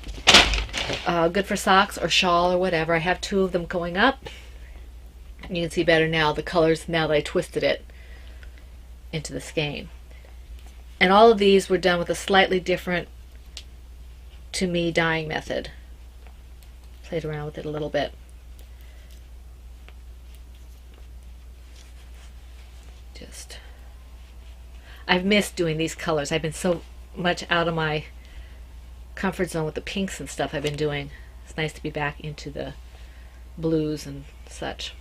Good for socks or shawl or whatever. I have two of them going up. And you can see better now the colors now that I twisted it into the skein. And all of these were done with a slightly different, to me, dyeing method. Played around with it a little bit. I've missed doing these colors. I've been so much out of my comfort zone with the pinks and stuff I've been doing. It's nice to be back into the blues and such.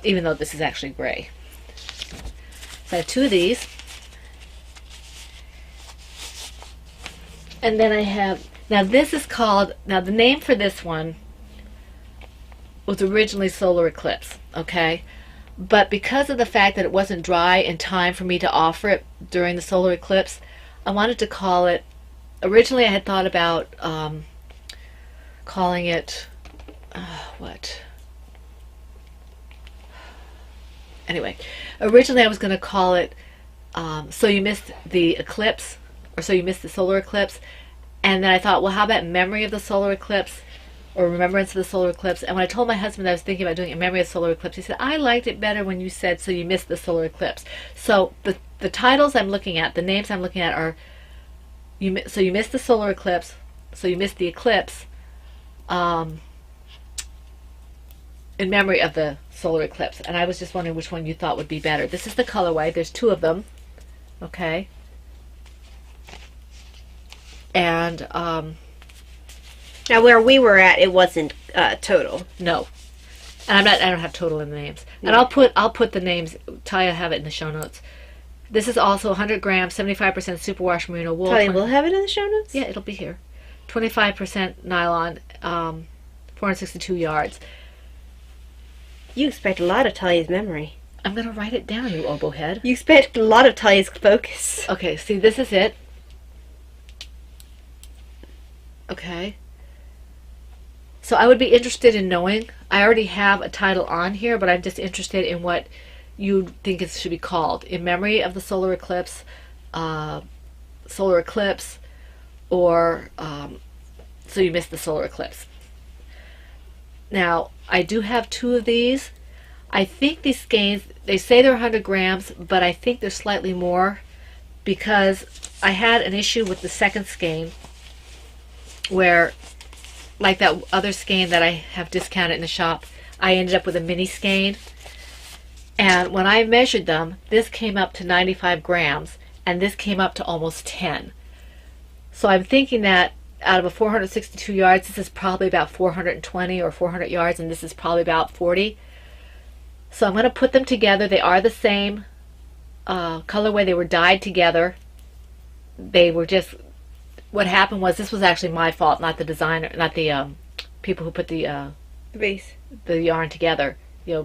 Even though this is actually gray. So I have two of these. And then I have, now this is called, now the name for this one was originally Solar Eclipse, okay? But because of the fact that it wasn't dry in time for me to offer it during the solar eclipse, I wanted to call it, originally I had thought about calling it, what? Anyway, originally I was going to call it So you missed the eclipse, or so you missed the solar eclipse. And then I thought, well, how about memory of the solar eclipse, or remembrance of the solar eclipse? And when I told my husband that I was thinking about doing a memory of the solar eclipse, he said, I liked it better when you said, so you missed the solar eclipse. So the titles I'm looking at, the names I'm looking at are, so you missed the solar eclipse, so you missed the eclipse, in memory of the solar eclipse. And I was just wondering which one you thought would be better. This is the colorway. There's 2 of them. Okay. And Now, where we were at, it wasn't total. no. And I don't have total in the names. And I'll put the names, Talia have it in the show notes. This is also 100 grams, 75% superwash merino wool. Probably will have it in the show notes? Yeah, it'll be here. 25% nylon, 462 yards. You expect a lot of Talia's memory. I'm going to write it down, you oboe head. You expect a lot of Talia's focus. Okay, see, this is it. Okay. So I would be interested in knowing. I already have a title on here, but I'm just interested in what you think it should be called. In memory of the solar eclipse, or so you missed the solar eclipse. Now, I do have 2 of these. I think these skeins, they say they're 100 grams, but I think they're slightly more because I had an issue with the second skein where, like that other skein that I have discounted in the shop, I ended up with a mini skein. And when I measured them, this came up to 95 grams, and this came up to almost 10. So I'm thinking that out of a 462 yards, this is probably about 420 or 400 yards, and this is probably about 40. So I'm going to put them together. They are the same colorway. They were dyed together. They were just, what happened was, this was actually my fault, not the designer, not the people who put the base, the yarn together,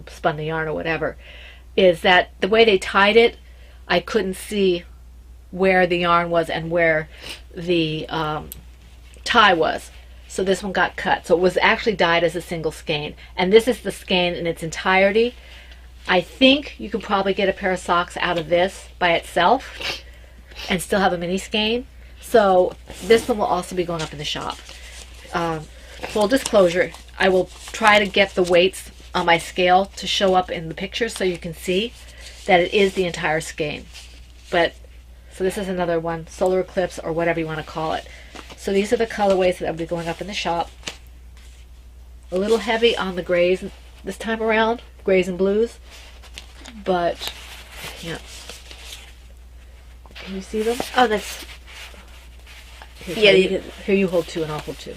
spun the yarn or whatever, is that the way they tied it, I couldn't see where the yarn was and where the tie was. So this one got cut. So it was actually dyed as a single skein. And this is the skein in its entirety. I think you could probably get a pair of socks out of this by itself and still have a mini skein. So this one will also be going up in the shop. Full disclosure, I will try to get the weights on my scale to show up in the picture so you can see that it is the entire skein. But so this is another one, solar eclipse or whatever you want to call it. So these are the colorways that will be going up in the shop. A little heavy on the grays this time around, grays and blues, but yeah. Can you see them? Oh, that's... Here you hold 2 and I'll hold 2.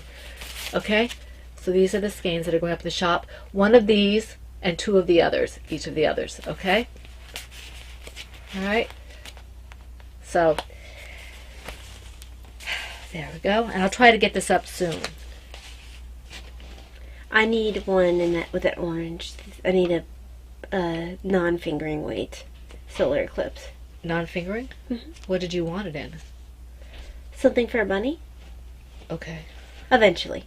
Okay? So these are the skeins that are going up in the shop. 1 of these and 2 of the others, each of the others. Okay? Alright? So, there we go. And I'll try to get this up soon. I need one with that orange. I need a non-fingering weight solar eclipse. Non-fingering? Mm-hmm. What did you want it in? Something for a bunny? Okay. Eventually.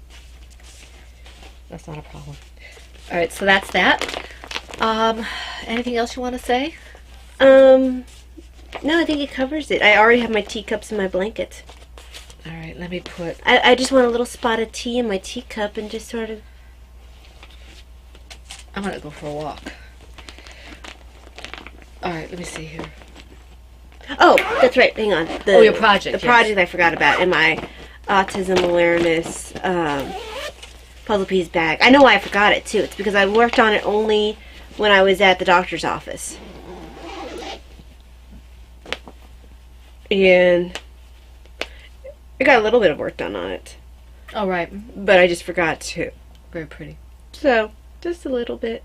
That's not a problem. Alright, so that's that. Anything else you want to say? No, I think it covers it. I already have my teacups and my blankets. Alright, let me put... I just want a little spot of tea in my teacup and just sort of... I'm going to go for a walk. Alright, let me see here. Oh, that's right. Hang on. Your project. The project I forgot about in my autism awareness puzzle piece bag. I know why I forgot it, too. It's because I worked on it only when I was at the doctor's office. And I got a little bit of work done on it. Oh, right. But I just forgot to. Very pretty. So, just a little bit.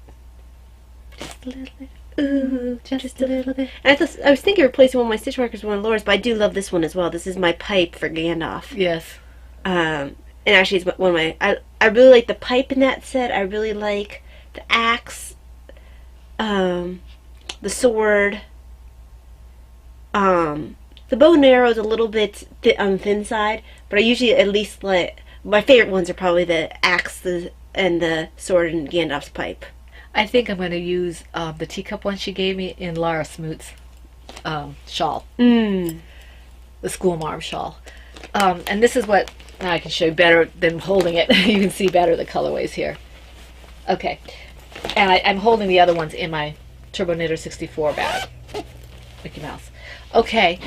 Just a little bit. Ooh, just a little bit. And I was thinking of replacing one of my stitch markers with one of Laura's, but I do love this one as well. This is my pipe for Gandalf. Yes. And actually, it's one of my... I really like the pipe in that set. I really like the axe, the sword. The bow and arrow is a little bit on the thin side, but I usually at least like... My favorite ones are probably the axe and the sword and Gandalf's pipe. I think I'm going to use the teacup one she gave me in Lara Smoots. shawl, Mm. the school marm shawl. And this is what now I can show you better than holding it. You can see better the colorways here. Okay, and I'm holding the other ones in my Turbo Knitter 64 bag. Mickey Mouse. Okay,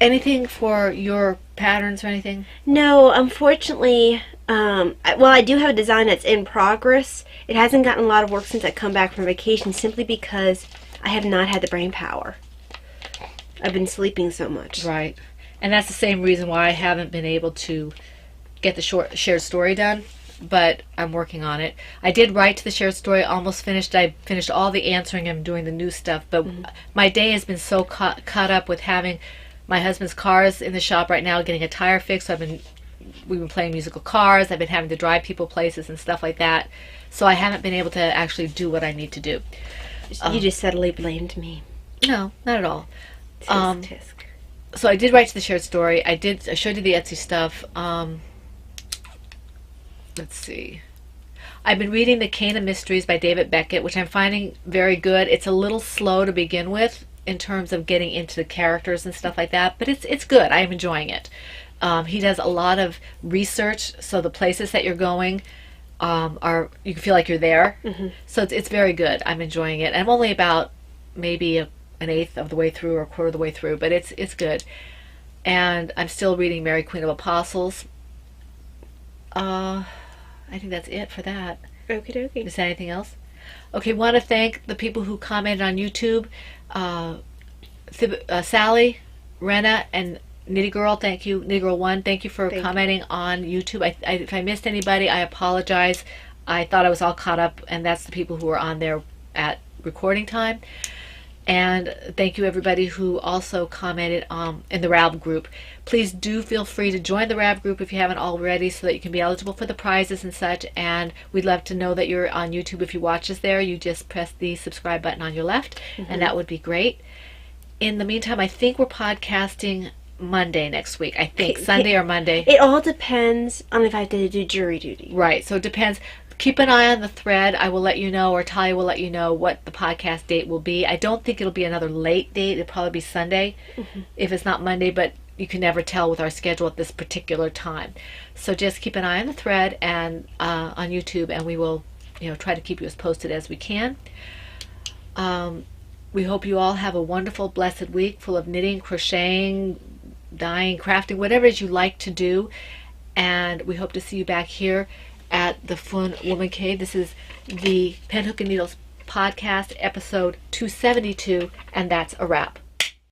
anything for your patterns or anything? No, unfortunately, I do have a design that's in progress. It hasn't gotten a lot of work since I come back from vacation, simply because I have not had the brain power. I've been sleeping so much. Right. And that's the same reason why I haven't been able to get the shared story done, but I'm working on it. I did write to the shared story, almost finished. I finished all the answering and doing the new stuff, but my day has been so caught up with having my husband's cars in the shop right now, getting a tire fixed. So we've been playing musical cars. I've been having to drive people places and stuff like that. So I haven't been able to actually do what I need to do. You just subtly blamed me. No, not at all. Tisk, tisk. So I did write to the shared story. I showed you the Etsy stuff. Let's see. I've been reading The Cana Mysteries by David Beckett, which I'm finding very good. It's a little slow to begin with in terms of getting into the characters and stuff like that, but it's good. I am enjoying it. He does a lot of research, so the places that you're going you can feel like you're there. Mm-hmm. So it's very good. I'm enjoying it. I'm only about maybe an eighth of the way through or a quarter of the way through, but it's good. And I'm still reading Mary Queen of Apostles. I think that's it for that. Okie dokie. Is there anything else? Okay, want to thank the people who commented on YouTube. Sally, Rena, and Nitty Girl, thank you. Nitty Girl 1, thank you for commenting on YouTube. If I missed anybody, I apologize. I thought I was all caught up, and that's the people who were on there at recording time. And thank you everybody who also commented in the RAB group. Please do feel free to join the RAB group if you haven't already, so that you can be eligible for the prizes and such. And we'd love to know that you're on YouTube. If you watch us there, you just press the subscribe button on your left, and that would be great. In the meantime, I think we're podcasting Monday next week. I think Sunday or Monday. It all depends on if I have to do jury duty. Right, so it depends. Keep an eye on the thread. I will let you know, or Talia will let you know what the podcast date will be. I don't think it'll be another late date. It'll probably be Sunday if it's not Monday, but you can never tell with our schedule at this particular time. So just keep an eye on the thread and on YouTube, and we will try to keep you as posted as we can. We hope you all have a wonderful, blessed week full of knitting, crocheting, dyeing, crafting, whatever it is you like to do. And we hope to see you back here at the Fun Woman Cave. This is the Pen Hook and Needles podcast, episode 272, and that's a wrap.